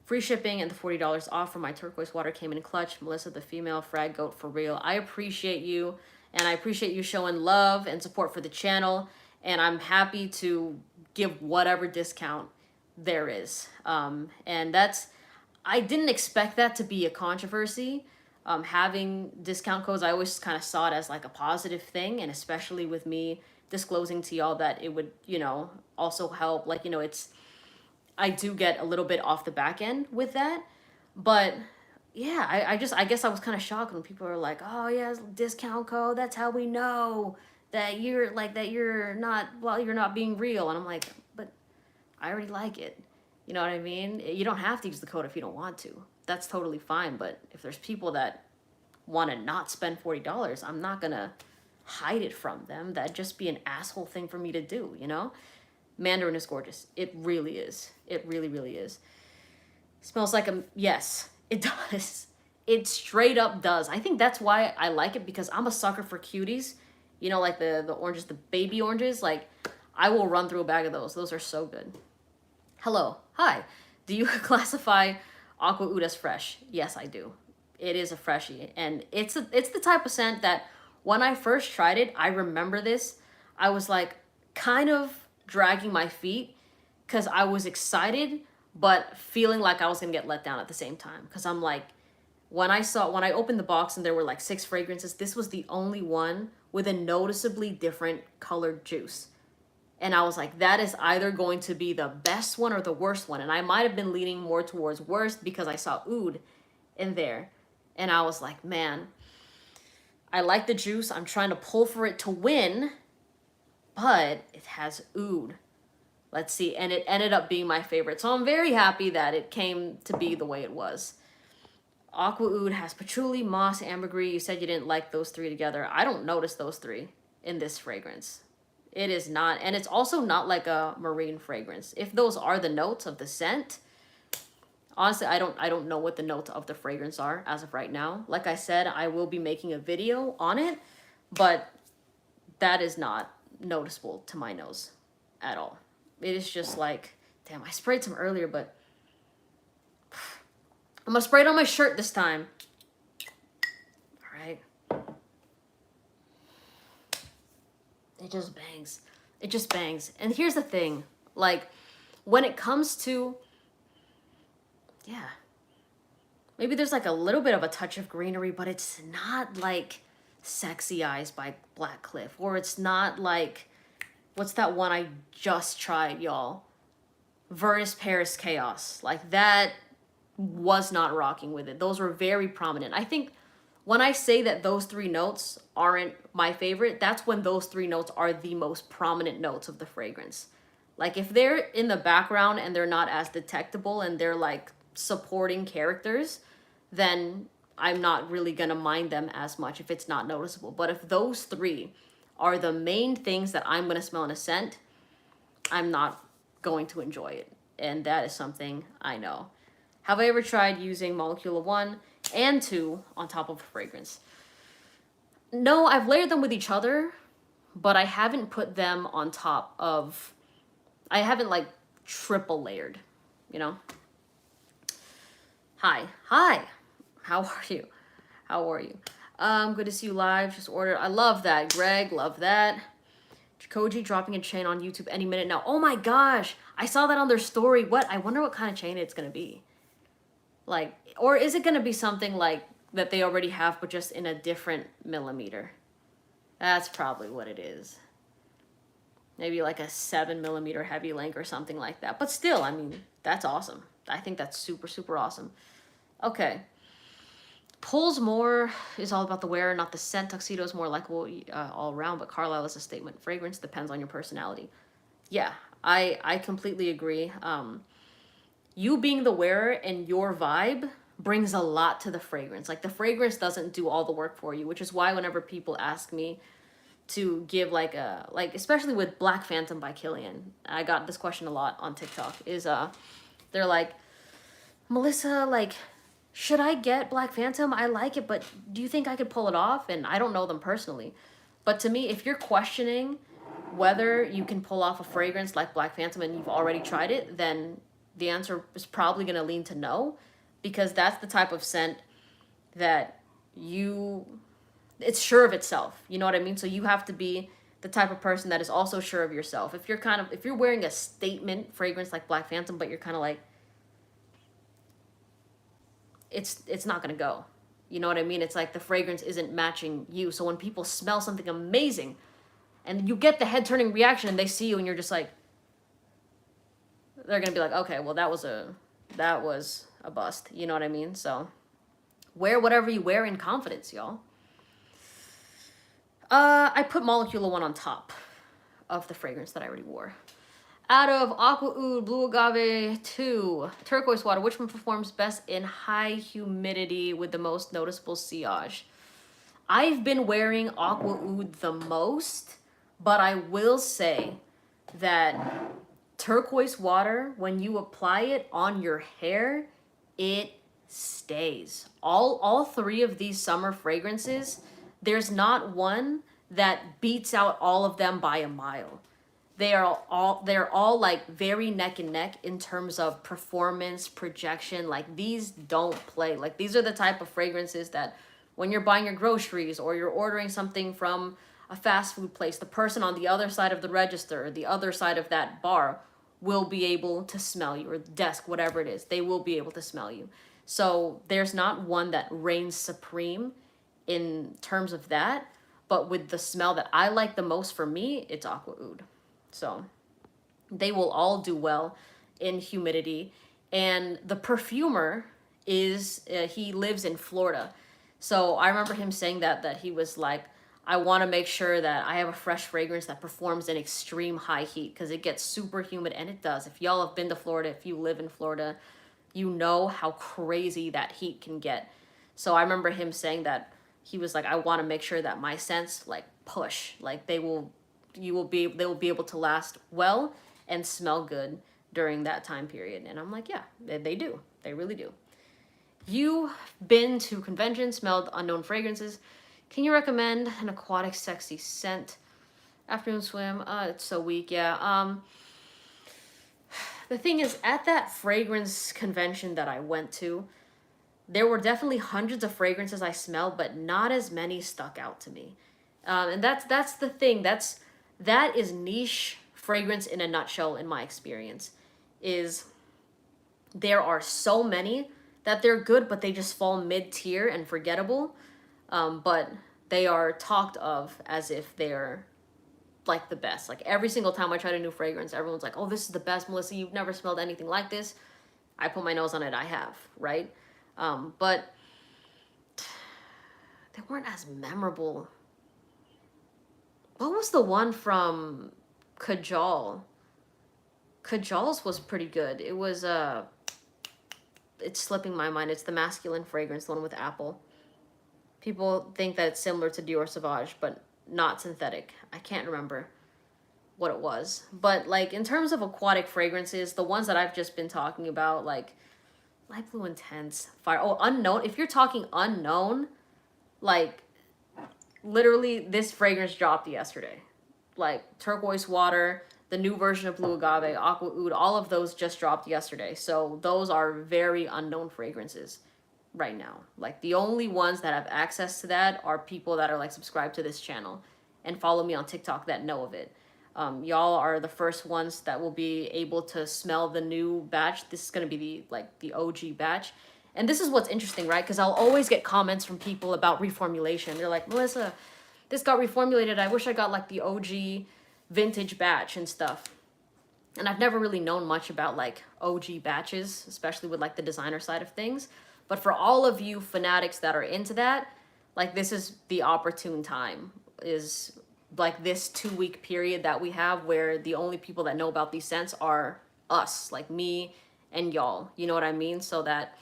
Free shipping and the $40 off for my turquoise water came in clutch. Melissa, the female frag goat, for real. I appreciate you, and I appreciate you showing love and support for the channel, and I'm happy to give whatever discount there is. And I didn't expect that to be a controversy, Having discount codes, I always kind of saw it as like a positive thing, and especially with me disclosing to y'all that it would, also help. Like, I do get a little bit off the back end with that, but yeah, I guess I was kind of shocked when people are like, oh yeah, discount code. That's how we know that you're not, well, you're not being real. And I'm like, but I already like it. You know what I mean? You don't have to use the code if you don't want to. That's totally fine. But if there's people that want to not spend $40, I'm not gonna hide it from them. That'd just be an asshole thing for me to do, Mandarin is gorgeous. It really is. It really, really is. Smells like yes, it does. It straight up does. I think that's why I like it, because I'm a sucker for cuties. Like the oranges, the baby oranges. Like, I will run through a bag of those. Those are so good. Hello. Hi. Do you classify Aqua Oud as fresh? Yes, I do. It is a freshie. And it's the type of scent that when I first tried it, I remember this. I was like kind of dragging my feet because I was excited, but feeling like I was going to get let down at the same time. Because I'm like, when I opened the box and there were like 6 fragrances, this was the only one with a noticeably different colored juice. And I was like, that is either going to be the best one or the worst one. And I might have been leaning more towards worst because I saw oud in there. And I was like, man, I like the juice. I'm trying to pull for it to win, but it has oud. Let's see. And it ended up being my favorite. So I'm very happy that it came to be the way it was. Aqua Oud has patchouli, moss, ambergris. You said you didn't like those 3 together. I don't notice those 3 in this fragrance. It is not, and it's also not like a marine fragrance. If those are the notes of the scent, honestly, I don't know what the notes of the fragrance are as of right now. Like I said, I will be making a video on it, but that is not noticeable to my nose at all. It is just like, damn, I sprayed some earlier, but I'm gonna spray it on my shirt this time. All right. It just bangs. It just bangs. And here's the thing. Like, when it comes to, yeah, maybe there's like a little bit of a touch of greenery, but it's not like Sexy Eyes by Black Cliff. Or it's not like, what's that one I just tried, y'all? Vertus Paris Chaos. Like, that was not rocking with it. Those were very prominent. I think when I say that those 3 notes aren't my favorite, that's when those 3 notes are the most prominent notes of the fragrance. Like, if they're in the background and they're not as detectable and they're like supporting characters, then I'm not really gonna mind them as much if it's not noticeable. But if those 3 are the main things that I'm gonna smell in a scent, I'm not going to enjoy it. And that is something I know. Have I ever tried using Molecule 1 and 2 on top of a fragrance? No, I've layered them with each other, but I haven't put them on top of, I haven't like triple layered, Hi. How are you? Good to see you live. Just ordered. I love that, Greg. Love that. Koji dropping a chain on YouTube any minute now. Oh my gosh. I saw that on their story. What? I wonder what kind of chain it's going to be. Like, or is it going to be something like that they already have, but just in a different millimeter? That's probably what it is. Maybe like a 7mm heavy link or something like that. But still, I mean, that's awesome. I think that's super, super awesome. Okay. Pulls more is all about the wearer, not the scent. Tuxedo is more likable all around, but Carlisle is a statement. Fragrance depends on your personality. Yeah, I completely agree. You being the wearer and your vibe brings a lot to the fragrance. Like, the fragrance doesn't do all the work for you, which is why whenever people ask me to give like especially with Black Phantom by Killian, I got this question a lot on TikTok, is they're like, Melissa, like, should I get Black Phantom? I like it, but do you think I could pull it off? And I don't know them personally, but to me, if you're questioning whether you can pull off a fragrance like Black Phantom and you've already tried it, then the answer is probably going to lean to no, because that's the type of scent that it's sure of itself. You know what I mean? So you have to be the type of person that is also sure of yourself. If you're wearing a statement fragrance like Black Phantom, but you're kind of like, it's not going to go. You know what I mean? It's like the fragrance isn't matching you. So when people smell something amazing and you get the head turning reaction and they see you and you're just like, they're gonna be like, okay, well that was a bust. You know what I mean? So wear whatever you wear in confidence, y'all. I put Molecular One on top of the fragrance that I already wore. Out of Aqua Oud, Blue Agave 2, Turquoise Water, which one performs best in high humidity with the most noticeable sillage? I've been wearing Aqua Oud the most, but I will say that Turquoise Water, when you apply it on your hair, it stays. All three of these summer fragrances, there's not one that beats out all of them by a mile. They're all like very neck and neck in terms of performance, projection. Like these don't play. Like these are the type of fragrances that when you're buying your groceries or you're ordering something from a fast food place, the person on the other side of the register, the other side of that bar will be able to smell you, or desk, whatever it is, they will be able to smell you. So there's not one that reigns supreme in terms of that, but with the smell that I like the most, for me, it's Aqua Oud. So they will all do well in humidity. And the perfumer is, he lives in Florida. So I remember him saying that he was like, I want to make sure that I have a fresh fragrance that performs in extreme high heat, because it gets super humid, and it does. If y'all have been to Florida, if you live in Florida, you know how crazy that heat can get. So I remember him saying that he was like, I want to make sure that my scents like push, like they will be able to last well and smell good during that time period. And I'm like, yeah, they do. They really do. You've been to conventions, smelled unknown fragrances. Can you recommend an aquatic sexy scent? Afternoon swim. It's so weak. Yeah. The thing is, at that fragrance convention that I went to, there were definitely hundreds of fragrances I smelled, but not as many stuck out to me. And that's the thing. That is niche fragrance in a nutshell, in my experience. Is there are so many that they're good, but they just fall mid-tier and forgettable. But they are talked of as if they're like the best. Like every single time I tried a new fragrance, everyone's like, oh, this is the best, Melissa. You've never smelled anything like this. I put my nose on it. I have, right? But they weren't as memorable. What was the one from Kajal? Kajal's was pretty good. It was, it's slipping my mind. It's the masculine fragrance, the one with apple. People think that it's similar to Dior Sauvage, but not synthetic. I can't remember what it was. But, like, in terms of aquatic fragrances, the ones that I've just been talking about, like, Light Blue Intense, Fire. Oh, Unknown. If you're talking unknown, like, literally, this fragrance dropped yesterday. Like, Turquoise Water, the new version of Blue Agave, Aqua Oud, all of those just dropped yesterday. So those are very unknown fragrances right now. Like, the only ones that have access to that are people that are, like, subscribed to this channel and follow me on TikTok that know of it. Y'all are the first ones that will be able to smell the new batch. This is going to be the OG batch. And this is what's interesting, right? Because I'll always get comments from people about reformulation. They're like, Melissa, this got reformulated. I wish I got like the OG vintage batch and stuff. And I've never really known much about like OG batches, especially with like the designer side of things. But for all of you fanatics that are into that, like this is the opportune time, is like this 2-week period that we have where the only people that know about these scents are us, like me and y'all. You know what I mean? So that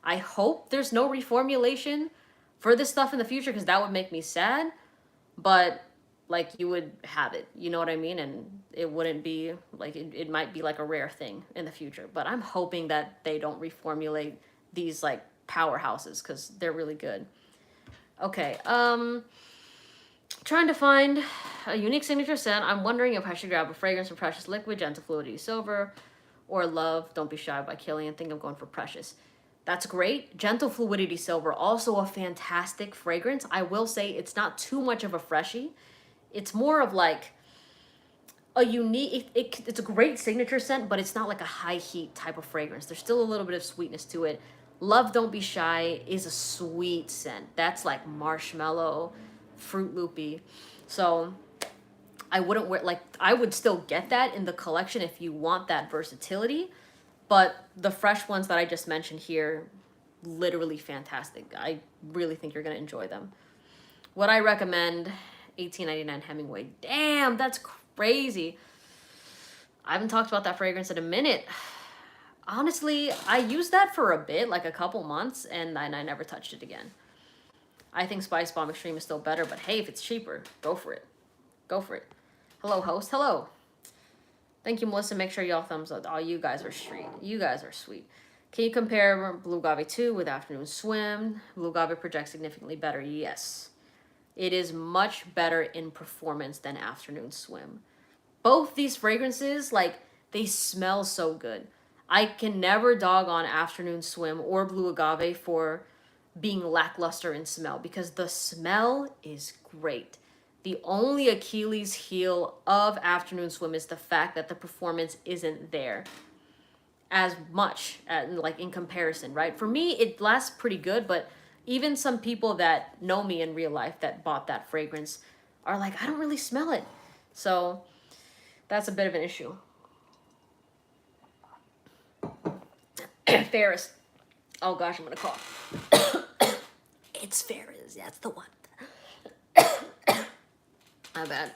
I hope there's no reformulation for this stuff in the future, because that would make me sad. But like you would have it, you know what I mean? And it wouldn't be like, it might be like a rare thing in the future. But I'm hoping that they don't reformulate these like powerhouses, because they're really good. Okay, trying to find a unique signature scent. I'm wondering if I should grab a fragrance from Precious Liquid, Gentle Fluidity Silver, or Love, Don't Be Shy by Killian. I think I'm going for Precious. That's great. Gentle Fluidity Silver, also a fantastic fragrance. I will say it's not too much of a freshie. It's more of like a unique, it's a great signature scent, but it's not like a high heat type of fragrance. There's still a little bit of sweetness to it. Love Don't Be Shy is a sweet scent. That's like marshmallow, Fruit Loopy. So I wouldn't wear, like, I would still get that in the collection if you want that versatility. But the fresh ones that I just mentioned here, literally fantastic. I really think you're going to enjoy them. What I recommend, 1899 Hemingway. Damn, that's crazy. I haven't talked about that fragrance in a minute. Honestly, I used that for a bit, like a couple months, and then I never touched it again. I think Spice Bomb Extreme is still better, but hey, if it's cheaper, go for it. Go for it. Hello, host. Hello. Thank you, Melissa. Make sure y'all thumbs up. Oh, you guys are sweet. You guys are sweet. Can you compare Blue Agave 2 with Afternoon Swim? Blue Agave projects significantly better. Yes. It is much better in performance than Afternoon Swim. Both these fragrances, like, they smell so good. I can never dog on Afternoon Swim or Blue Agave for being lackluster in smell because the smell is great. The only Achilles heel of Afternoon Swim is the fact that the performance isn't there as much, like, in comparison, right? For me, it lasts pretty good, but even some people that know me in real life that bought that fragrance are like, I don't really smell it. So that's a bit of an issue. Ferris. Oh gosh, I'm gonna cough. It's Ferris. That's the one. My bad.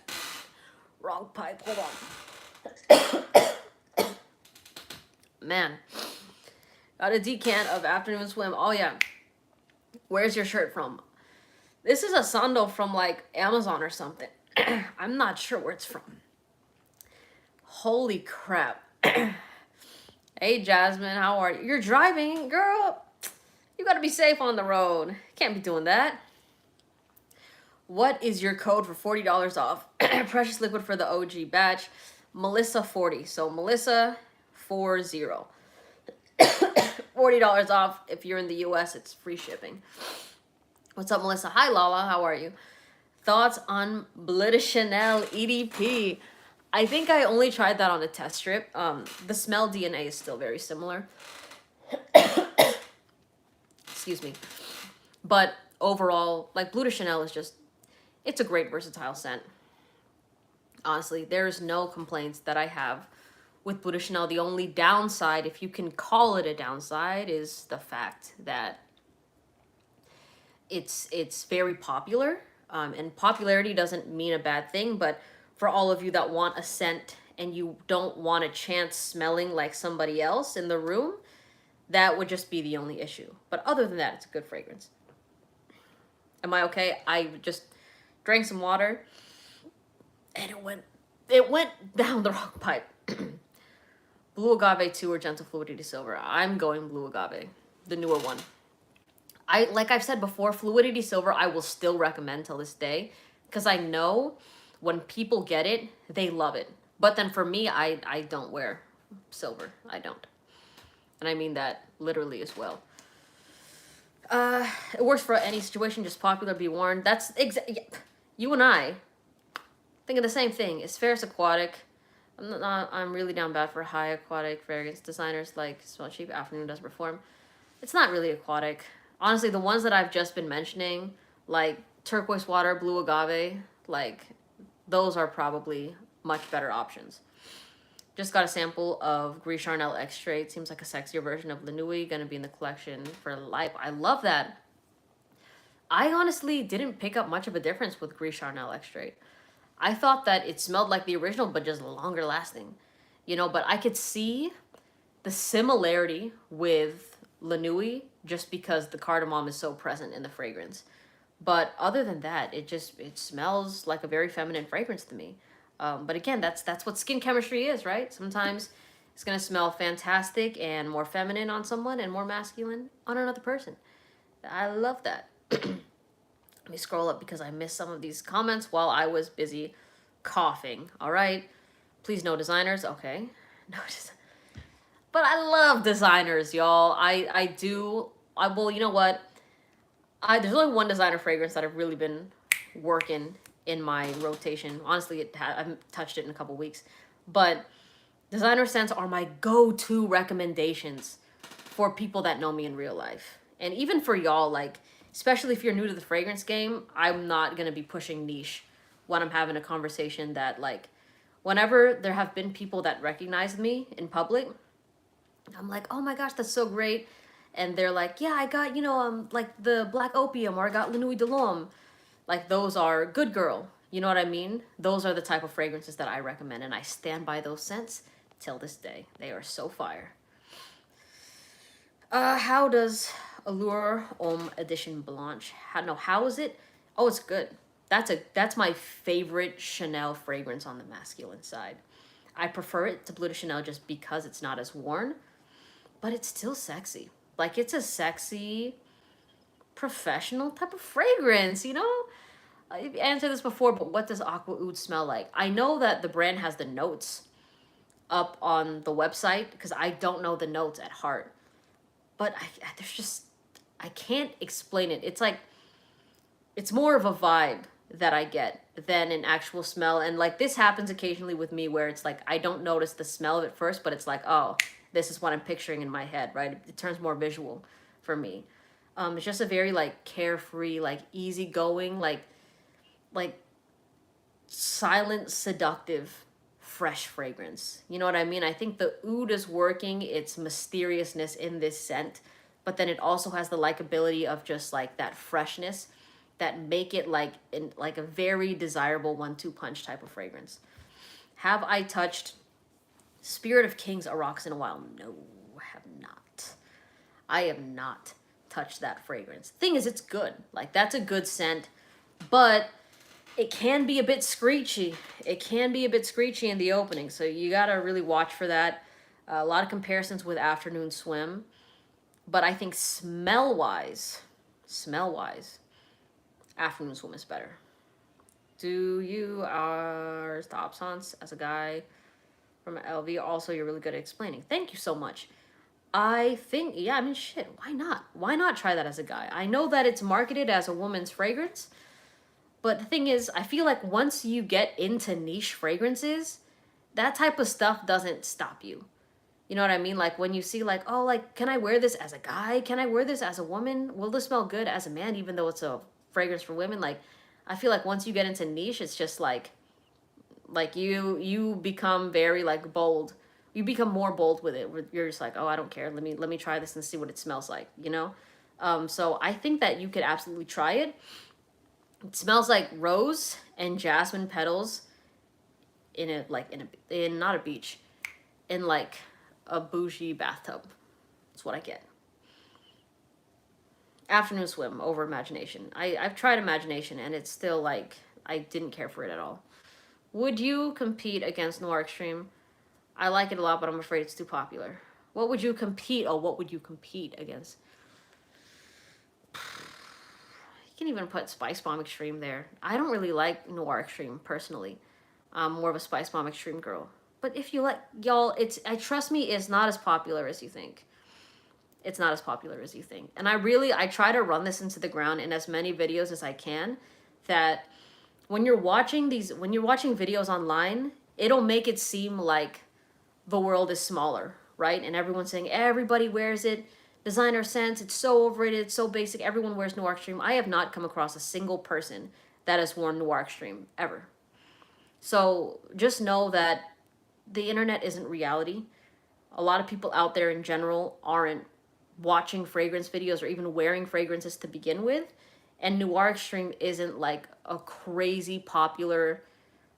Wrong pipe. Hold on. Man. Got a decant of Afternoon Swim. Oh yeah. Where's your shirt from? This is a sandal from like Amazon or something. I'm not sure where it's from. Holy crap. Hey Jasmine, how are you? You're driving, girl. You gotta be safe on the road. Can't be doing that. What is your code for $40 off? Precious Liquid for the OG batch. Melissa 40. So Melissa 40. $40 off. If you're in the US, it's free shipping. What's up, Melissa? Hi, Lala. How are you? Thoughts on Bleu de Chanel EDP? I think I only tried that on a test strip. The smell DNA is still very similar. Excuse me. But overall, like, Bleu de Chanel is just, it's a great versatile scent. Honestly, there's no complaints that I have with Bleu de Chanel. The only downside, if you can call it a downside, is the fact that it's very popular. And popularity doesn't mean a bad thing, but for all of you that want a scent and you don't want a chance smelling like somebody else in the room, that would just be the only issue. But other than that, it's a good fragrance. Am I okay? I just drank some water and it went down the wrong pipe. Blue Agave 2 or Gentle Fluidity Silver. I'm going Blue Agave, the newer one. Like I've said before, Fluidity Silver I will still recommend till this day because I know when people get it, they love it. But then for me, I don't wear silver. I don't. And I mean that literally as well. It works for any situation, just popular, be worn. That's exactly, you and I think of the same thing. Is Ferris aquatic? I'm really down bad for high aquatic fragrance designers like Smell Cheap, Afternoon does perform. It's not really aquatic. Honestly, the ones that I've just been mentioning, like Turquoise Water, Blue Agave, like, those are probably much better options. Just got a sample of Gris Charnel Extrait. Seems like a sexier version of La Nuit. Gonna be in the collection for life. I love that. I honestly didn't pick up much of a difference with Gris Charnel Extrait. I thought that it smelled like the original, but just longer lasting. You know, but I could see the similarity with La Nuit just because the cardamom is so present in the fragrance. But other than that, it smells like a very feminine fragrance to me. But again, that's what skin chemistry is, right? Sometimes it's gonna smell fantastic and more feminine on someone and more masculine on another person. I love that. Let me scroll up because I missed some of these comments while I was busy coughing. All right. Please, no designers. Okay. No designers. But I love designers, y'all. Well, you know what? There's only one designer fragrance that I've really been working in my rotation. Honestly, I haven't touched it in a couple weeks. But designer scents are my go-to recommendations for people that know me in real life. And even for y'all, like, especially if you're new to the fragrance game, I'm not going to be pushing niche when I'm having a conversation that, like, whenever there have been people that recognize me in public, I'm like, oh my gosh, that's so great. And they're like, yeah, I got, like the Black Opium, or I got La Nuit de l'Homme. Like, those are good girl. You know what I mean? Those are the type of fragrances that I recommend, and I stand by those scents till this day. They are so fire. How does Allure Homme Edition Blanche? How is it? Oh, it's good. That's my favorite Chanel fragrance on the masculine side. I prefer it to Bleu de Chanel just because it's not as worn, but it's still sexy. Like, it's a sexy, professional type of fragrance, you know? I've answered this before, but what does Aqua Oud smell like? I know that the brand has the notes up on the website because I don't know the notes at heart. But I can't explain it. It's like, it's more of a vibe that I get than an actual smell. And like, this happens occasionally with me where it's like, I don't notice the smell of it first, but it's like, oh, this is what I'm picturing in my head, right? It turns more visual for me. It's just a very like carefree, like easygoing, like silent, seductive, fresh fragrance. You know what I mean? I think the oud is working its mysteriousness in this scent, but then it also has the likability of just like that freshness that make it like a very desirable 1-2 punch type of fragrance. Have I touched Spirit of Kings Arax in a while? No, I have not. I have not touched that fragrance. Thing is, it's good. Like, that's a good scent, but it can be a bit screechy. It can be a bit screechy in the opening, so you gotta really watch for that. A lot of comparisons with Afternoon Swim, but I think smell-wise, Afternoon Swim is better. Do you are stop sans as a guy from LV? Also, you're really good at explaining. Thank you so much. I think, yeah, I mean, shit, why not? Why not try that as a guy? I know that it's marketed as a woman's fragrance, but the thing is, I feel like once you get into niche fragrances, that type of stuff doesn't stop you. You know what I mean? Like, when you see like, oh, like, can I wear this as a guy? Can I wear this as a woman? Will this smell good as a man, even though it's a fragrance for women? Like, I feel like once you get into niche, it's just like you become very like bold. You become more bold with it. You're just like, oh, I don't care. Let me try this and see what it smells like, you know? So I think that you could absolutely try it. It smells like rose and jasmine petals in not a beach, in like a bougie bathtub. That's what I get. Afternoon Swim over Imagination. I've tried Imagination and it's still like, I didn't care for it at all. Would you compete against Noir Extreme? I like it a lot, but I'm afraid it's too popular. What would you compete against? You can even put Spice Bomb Extreme there. I don't really like Noir Extreme personally. I'm more of a Spice Bomb Extreme girl. But if you like, y'all, trust me, it's not as popular as you think. It's not as popular as you think. And I try to run this into the ground in as many videos as I can, that when you're watching videos online, it'll make it seem like the world is smaller, right? And everyone's saying everybody wears it, designer sense, it's so overrated, it's so basic, everyone wears Noir Extreme. I have not come across a single person that has worn Noir Extreme ever. So just know that the internet isn't reality. A lot of people out there in general aren't watching fragrance videos or even wearing fragrances to begin with. And Noir Extreme isn't like a crazy popular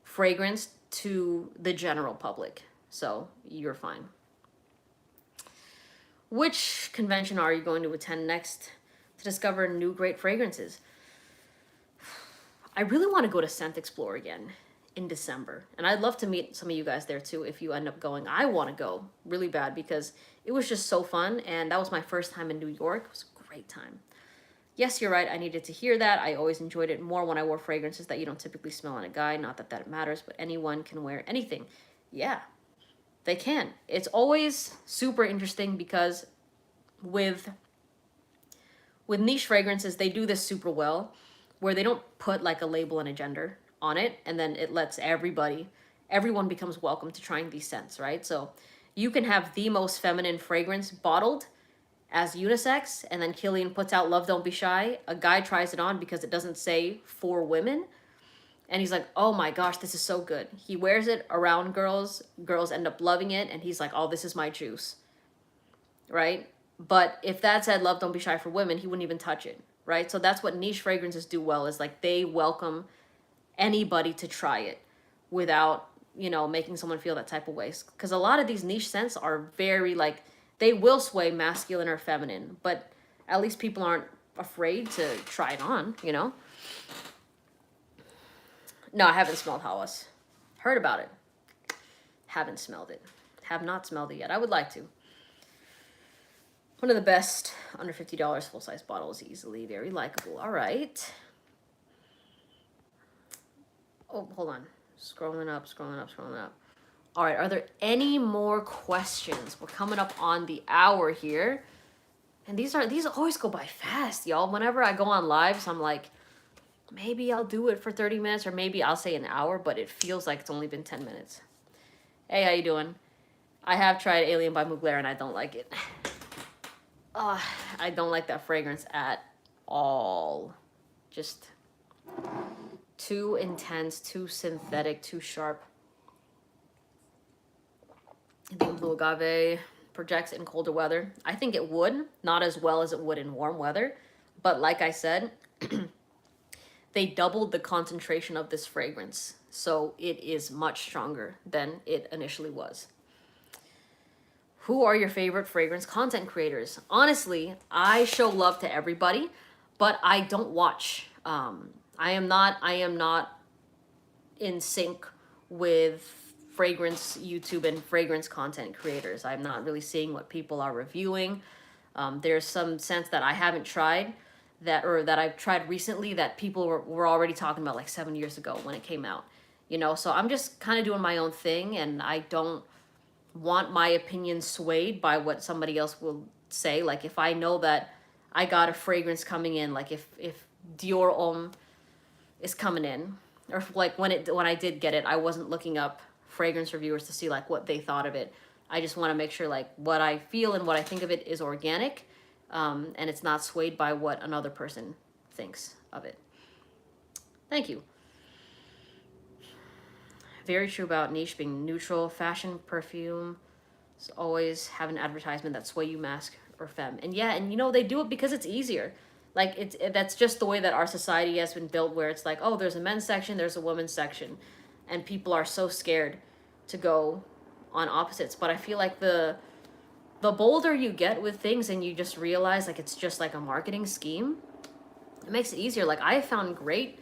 fragrance to the general public. So you're fine. Which convention are you going to attend next to discover new great fragrances? I really want to go to Scent Explore again in December. And I'd love to meet some of you guys there too if you end up going. I want to go really bad because it was just so fun. And that was my first time in New York. It was a great time. Yes, you're right. I needed to hear that. I always enjoyed it more when I wore fragrances that you don't typically smell on a guy. Not that that matters, but anyone can wear anything. Yeah, they can. It's always super interesting because with niche fragrances, they do this super well, where they don't put like a label and a gender on it, and then it lets everyone becomes welcome to trying these scents, right? So you can have the most feminine fragrance bottled, as unisex, and then Killian puts out Love Don't Be Shy. A guy tries it on because it doesn't say for women. And he's like, oh my gosh, this is so good. He wears it around girls. Girls end up loving it. And he's like, oh, this is my juice. Right? But if that said Love Don't Be Shy for women, he wouldn't even touch it. Right? So that's what niche fragrances do well, is like they welcome anybody to try it without, you know, making someone feel that type of way. Because a lot of these niche scents are very like, they will sway masculine or feminine, but at least people aren't afraid to try it on, you know? No, I haven't smelled Hawas. Heard about it. Haven't smelled it. Have not smelled it yet. I would like to. One of the best under $50 full-size bottles, easily. Very likable. All right. Oh, hold on. Scrolling up. All right, are there any more questions? We're coming up on the hour here. And these always go by fast, y'all. Whenever I go on lives, I'm like, maybe I'll do it for 30 minutes or maybe I'll say an hour, but it feels like it's only been 10 minutes. Hey, how you doing? I have tried Alien by Mugler and I don't like it. I don't like that fragrance at all. Just too intense, too synthetic, too sharp. I think Blue Agave projects in colder weather. I think it would, not as well as it would in warm weather. But like I said, they doubled the concentration of this fragrance. So it is much stronger than it initially was. Who are your favorite fragrance content creators? Honestly, I show love to everybody, but I don't watch. I am not in sync with fragrance YouTube and fragrance content creators. I'm not really seeing what people are reviewing. There's some scents that I haven't tried that I've tried recently that people were already talking about like 7 years ago when it came out. You know, so I'm just kind of doing my own thing, and I don't want my opinion swayed by what somebody else will say. Like if I know that I got a fragrance coming in, like if Dior Homme is coming in, or if, like when I did get it, I wasn't looking up fragrance reviewers to see like what they thought of it. I just want to make sure like what I feel and what I think of it is organic, and it's not swayed by what another person thinks of it. Thank you. Very true about niche being neutral. Fashion, perfume, always have an advertisement that sway you mask or femme. And yeah, and you know, they do it because it's easier. Like that's just the way that our society has been built, where it's like, oh, there's a men's section, there's a women's section. And people are so scared to go on opposites. But I feel like the bolder you get with things and you just realize like it's just like a marketing scheme, it makes it easier. Like I found great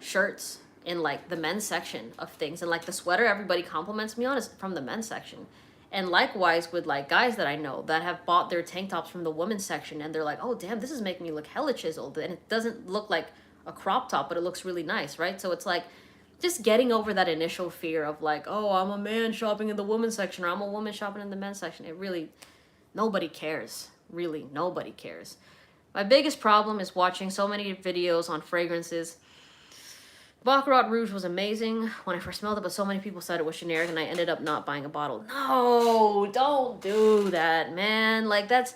shirts in like the men's section of things, and like the sweater everybody compliments me on is from the men's section. And likewise with like guys that I know that have bought their tank tops from the women's section, and they're like, oh damn, this is making me look hella chiseled, and it doesn't look like a crop top, but it looks really nice, right? So it's like just getting over that initial fear of like, oh, I'm a man shopping in the women's section, or I'm a woman shopping in the men's section. It really, nobody cares. Really, nobody cares. My biggest problem is watching so many videos on fragrances. Baccarat Rouge was amazing when I first smelled it, but so many people said it was generic, and I ended up not buying a bottle. No, don't do that, man. Like, that's...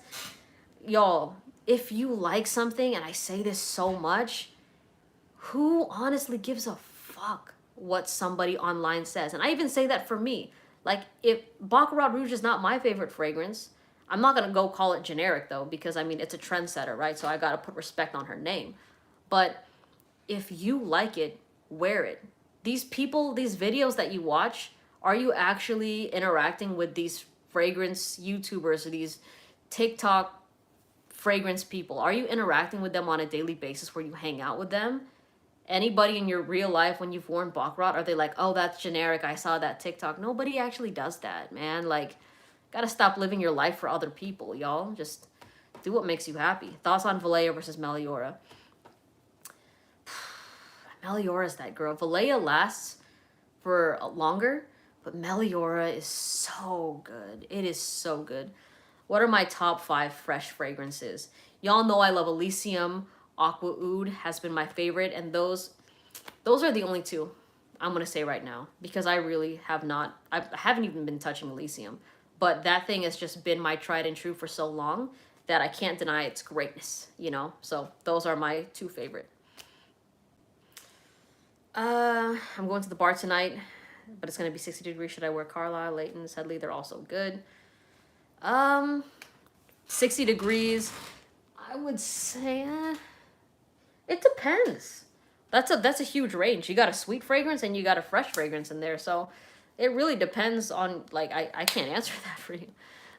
Y'all, if you like something, and I say this so much, who honestly gives a fuck what somebody online says? And I even say that for me. Like, if Baccarat Rouge is not my favorite fragrance, I'm not going to go call it generic, though, because, I mean, it's a trendsetter, right? So I got to put respect on her name. But if you like it, wear it. These people, these videos that you watch, are you actually interacting with these fragrance YouTubers or these TikTok fragrance people? Are you interacting with them on a daily basis where you hang out with them? Anybody in your real life when you've worn Baccarat, are they like, oh, that's generic, I saw that TikTok? Nobody actually does that, man. Like, gotta stop living your life for other people, y'all. Just do what makes you happy. Thoughts on Vallejo versus Meliora? Meliora is that girl. Vallejo lasts for longer, but Meliora is so good. It is so good. What are my top 5 fresh fragrances? Y'all know I love Elysium. Aqua Oud has been my favorite, and those are the only 2 I'm gonna say right now, because I really have not, I haven't even been touching Elysium, but that thing has just been my tried and true for so long that I can't deny its greatness, you know? So those are my two favorite. I'm going to the bar tonight, but it's going to be 60 degrees. Should I wear Carlisle, Layton's, Headley? They're also good. 60 degrees, I would say, it depends. That's a huge range. You got a sweet fragrance and you got a fresh fragrance in there. So it really depends on, like, I can't answer that for you.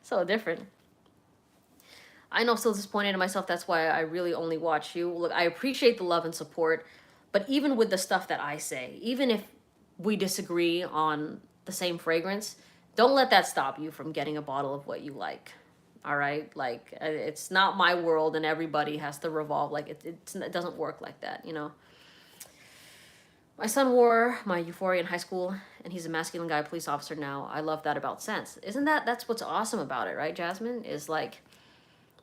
So different. I know, still disappointed in myself. That's why I really only watch you. Look, I appreciate the love and support, but even with the stuff that I say, even if we disagree on the same fragrance, don't let that stop you from getting a bottle of what you like. All right? Like, it's not my world and everybody has to revolve. Like, it doesn't work like that, you know? My son wore my Euphoria in high school, and he's a masculine guy, police officer now. I love that about scents. That's what's awesome about it, right, Jasmine? Is like,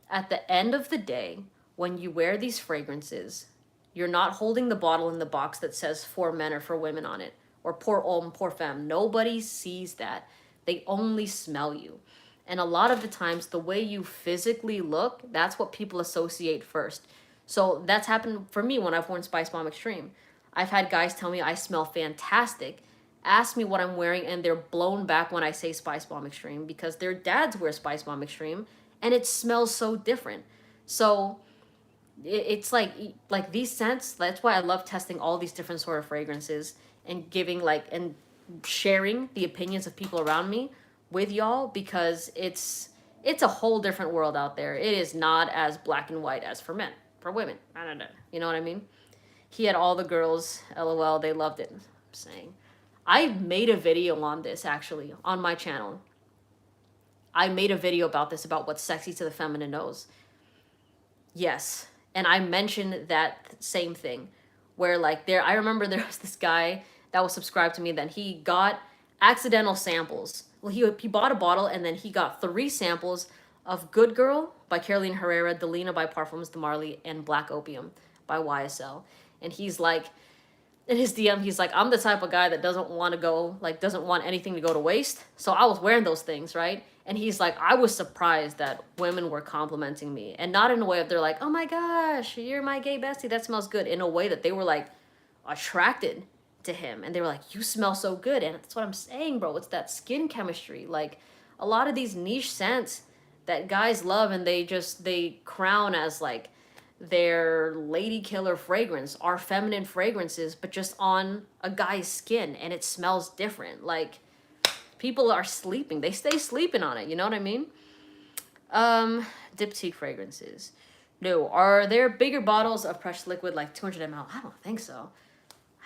at the end of the day, when you wear these fragrances, you're not holding the bottle in the box that says for men or for women on it, or pour homme, pour femme. Nobody sees that. They only smell you. And a lot of the times, the way you physically look, that's what people associate first. So that's happened for me when I've worn Spice Bomb Extreme. I've had guys tell me I smell fantastic, ask me what I'm wearing, and they're blown back when I say Spice Bomb Extreme because their dads wear Spice Bomb Extreme, and it smells so different. So it's like these scents. That's why I love testing all these different sort of fragrances and giving and sharing the opinions of people around me with y'all, because it's a whole different world out there. It is not as black and white as for men, for women. I don't know. You know what I mean? He had all the girls, LOL, they loved it. I'm saying. I made a video on this actually on my channel. I made a video about this, about what's sexy to the feminine nose. Yes. And I mentioned that same thing where I remember there was this guy that was subscribed to me, then he got accidental samples. Well, he bought a bottle and then he got 3 samples of Good Girl by Carolina Herrera, Delina by Parfums de Marly, and Black Opium by YSL. And he's like, in his DM, he's like, I'm the type of guy that doesn't want anything to go to waste. So I was wearing those things, right? And he's like, I was surprised that women were complimenting me. And not in a way of they're like, oh my gosh, you're my gay bestie, that smells good. In a way that they were like attracted to him. And they were like, you smell so good. And that's what I'm saying, bro. It's that skin chemistry. Like a lot of these niche scents that guys love and they crown as like their lady killer fragrance are feminine fragrances, but just on a guy's skin, and it smells different. Like people are sleeping, they stay sleeping on it, you know what I mean? Diptyque fragrances, no. Are there bigger bottles of precious liquid like 200 ml? I don't think so.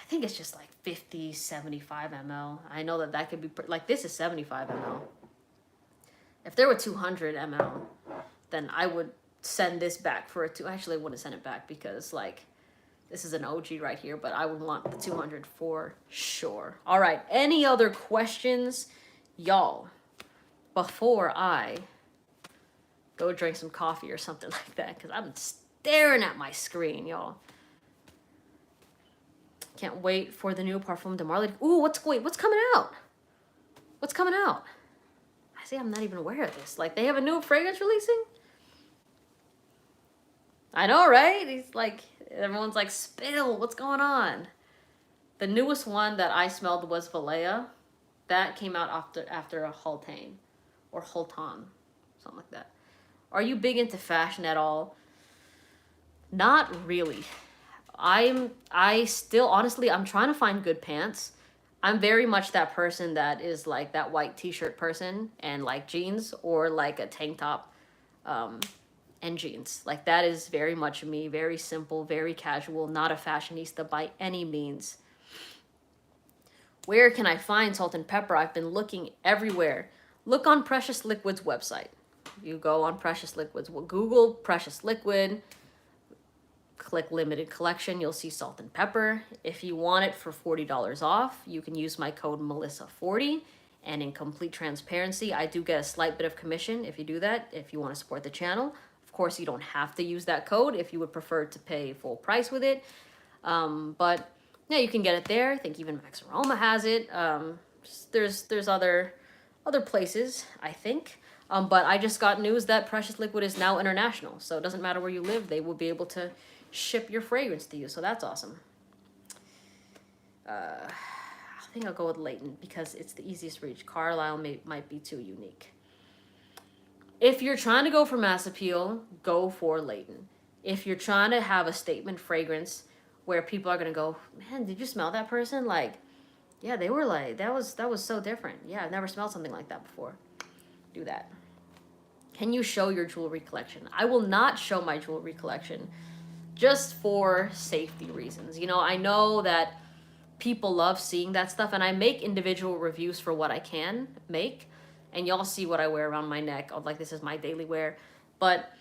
I think it's just like 50, 75 ml. I know that could be like, this is 75 ml. If there were 200 ml, then I would send this back for a 2. Actually, I wouldn't send it back because like this is an OG right here, but I would want the 200 for sure. All right, any other questions, y'all, before I go drink some coffee or something like that, because I'm staring at my screen, y'all. Can't wait for the new Parfum de Marly. Ooh, what's coming out? What's coming out? I see, I'm not even aware of this. Like, they have a new fragrance releasing? I know, right? He's like, everyone's like, spill, what's going on? The newest one that I smelled was Valleja. That came out after a Hultane or Hulton, something like that. Are you big into fashion at all? Not really. I still, honestly, I'm trying to find good pants. I'm very much that person that is like that white t-shirt person and like jeans, or like a tank top, and jeans. Like that is very much me, very simple, very casual, not a fashionista by any means. Where can I find salt and pepper? I've been looking everywhere. Look on Precious Liquid's website. You go on Precious Liquid's, Google Precious Liquid, click limited collection, you'll see salt and pepper. If you want it for $40 off, you can use my code Melissa40. And in complete transparency, I do get a slight bit of commission if you do that, if you want to support the channel. Of course, you don't have to use that code if you would prefer to pay full price with it. But yeah, you can get it there. I think even Max Aroma has it. There's other places, I think. But I just got news that Precious Liquid is now international. So it doesn't matter where you live, they will be able to ship your fragrance to you. So that's awesome. I think I'll go with Layton because it's the easiest reach. Carlisle might be too unique. If you're trying to go for mass appeal, go for Layton. If you're trying to have a statement fragrance where people are going to go, man, did you smell that person? Like, yeah, they were like, that was so different. Yeah, I've never smelled something like that before. Do that. Can you show your jewelry collection? I will not show my jewelry collection just for safety reasons. You know, I know that people love seeing that stuff, and I make individual reviews for what I can make, and y'all see what I wear around my neck of like, this is my daily wear. But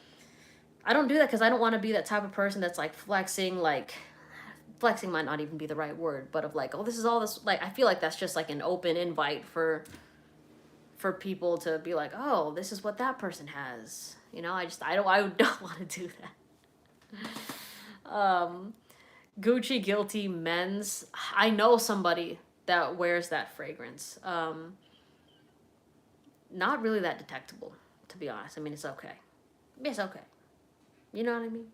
I don't do that because I don't want to be that type of person that's like flexing might not even be the right word, but of like, oh, this is all this, like, I feel like that's just like an open invite for people to be like, oh, this is what that person has. You know, I don't want to do that. Gucci Guilty Men's. I know somebody that wears that fragrance. Not really that detectable, to be honest. I mean, it's okay. It's okay. You know what I mean?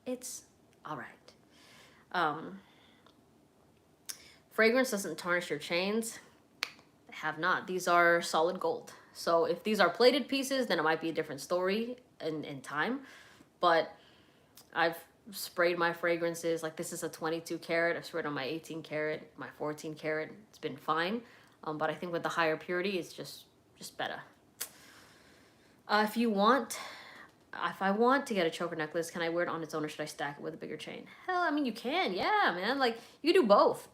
It's all right. Fragrance doesn't tarnish your chains. Have not. These are solid gold. So if these are plated pieces, then it might be a different story in time. But I've sprayed my fragrances. Like, this is a 22 karat. I've sprayed on my 18 karat, my 14 karat. It's been fine. But I think with the higher purity, it's just better. If I want to get a choker necklace, can I wear it on its own or should I stack it with a bigger chain? Hell, I mean, you can. Yeah, man. Like, you do both.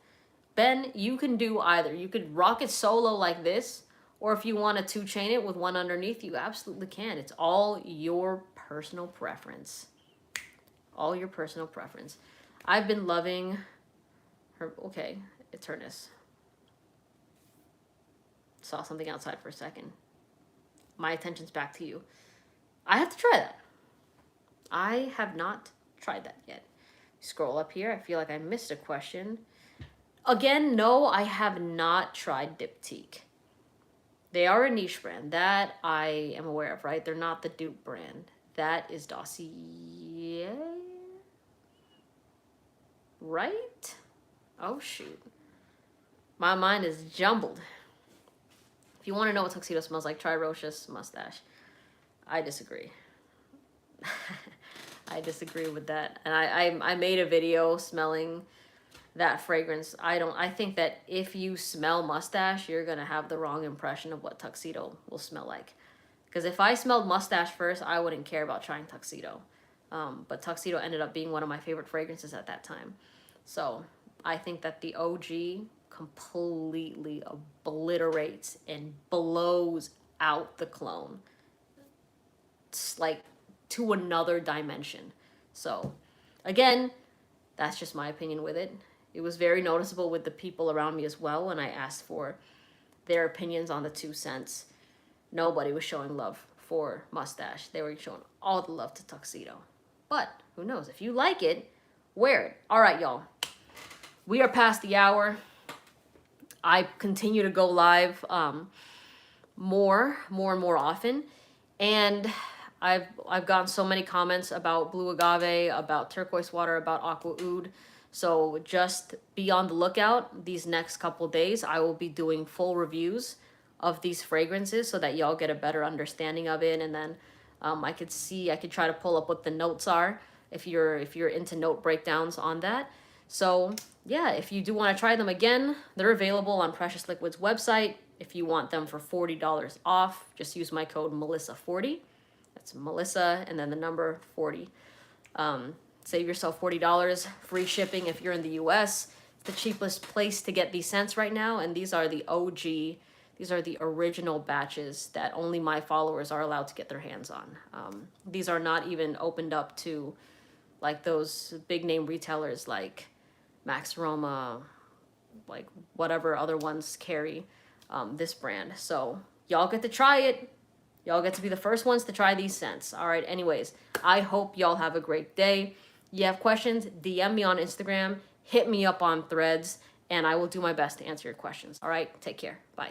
Ben, you can do either. You could rock it solo like this, or if you want to two-chain it with one underneath, you absolutely can. It's all your personal preference. All your personal preference. I've been loving her. Okay, Eternus. Saw something outside for a second. My attention's back to you. I have to try that. I have not tried that yet. Scroll up here. I feel like I missed a question. Again, no, I have not tried Diptyque. They are a niche brand. That I am aware of, right? They're not the dupe brand. That is Dossier. Right? Oh, shoot. My mind is jumbled. If you want to know what tuxedo smells like, try Roche's mustache. I disagree. I disagree with that. And I made a video smelling that fragrance. I think that if you smell mustache, you're gonna have the wrong impression of what tuxedo will smell like. Because if I smelled mustache first, I wouldn't care about trying tuxedo. But tuxedo ended up being one of my favorite fragrances at that time. So I think that the OG completely obliterates and blows out the clone. It's like to another dimension. So again, that's just my opinion with it. It was very noticeable with the people around me as well when I asked for their opinions on the 2 cents. Nobody was showing love for mustache. They were showing all the love to tuxedo. But who knows? If you like it, wear it. All right, y'all. We are past the hour. I continue to go live more and more often. And I've gotten so many comments about blue agave, about turquoise water, about aqua oud. So just be on the lookout. These next couple days, I will be doing full reviews of these fragrances so that y'all get a better understanding of it. And then I could try to pull up what the notes are if you're into note breakdowns on that. So yeah, if you do want to try them again, they're available on Precious Liquid's website. If you want them for $40 off, just use my code Melissa40. That's Melissa and then the number 40. Save yourself $40, free shipping if you're in the US. It's the cheapest place to get these scents right now, and these are the OG, these are the original batches that only my followers are allowed to get their hands on. These are not even opened up to like those big name retailers like Max Roma, like whatever other ones carry this brand. So y'all get to try it. Y'all get to be the first ones to try these scents. All right, anyways, I hope y'all have a great day. You have questions, DM me on Instagram, hit me up on Threads, and I will do my best to answer your questions. All right, take care. Bye.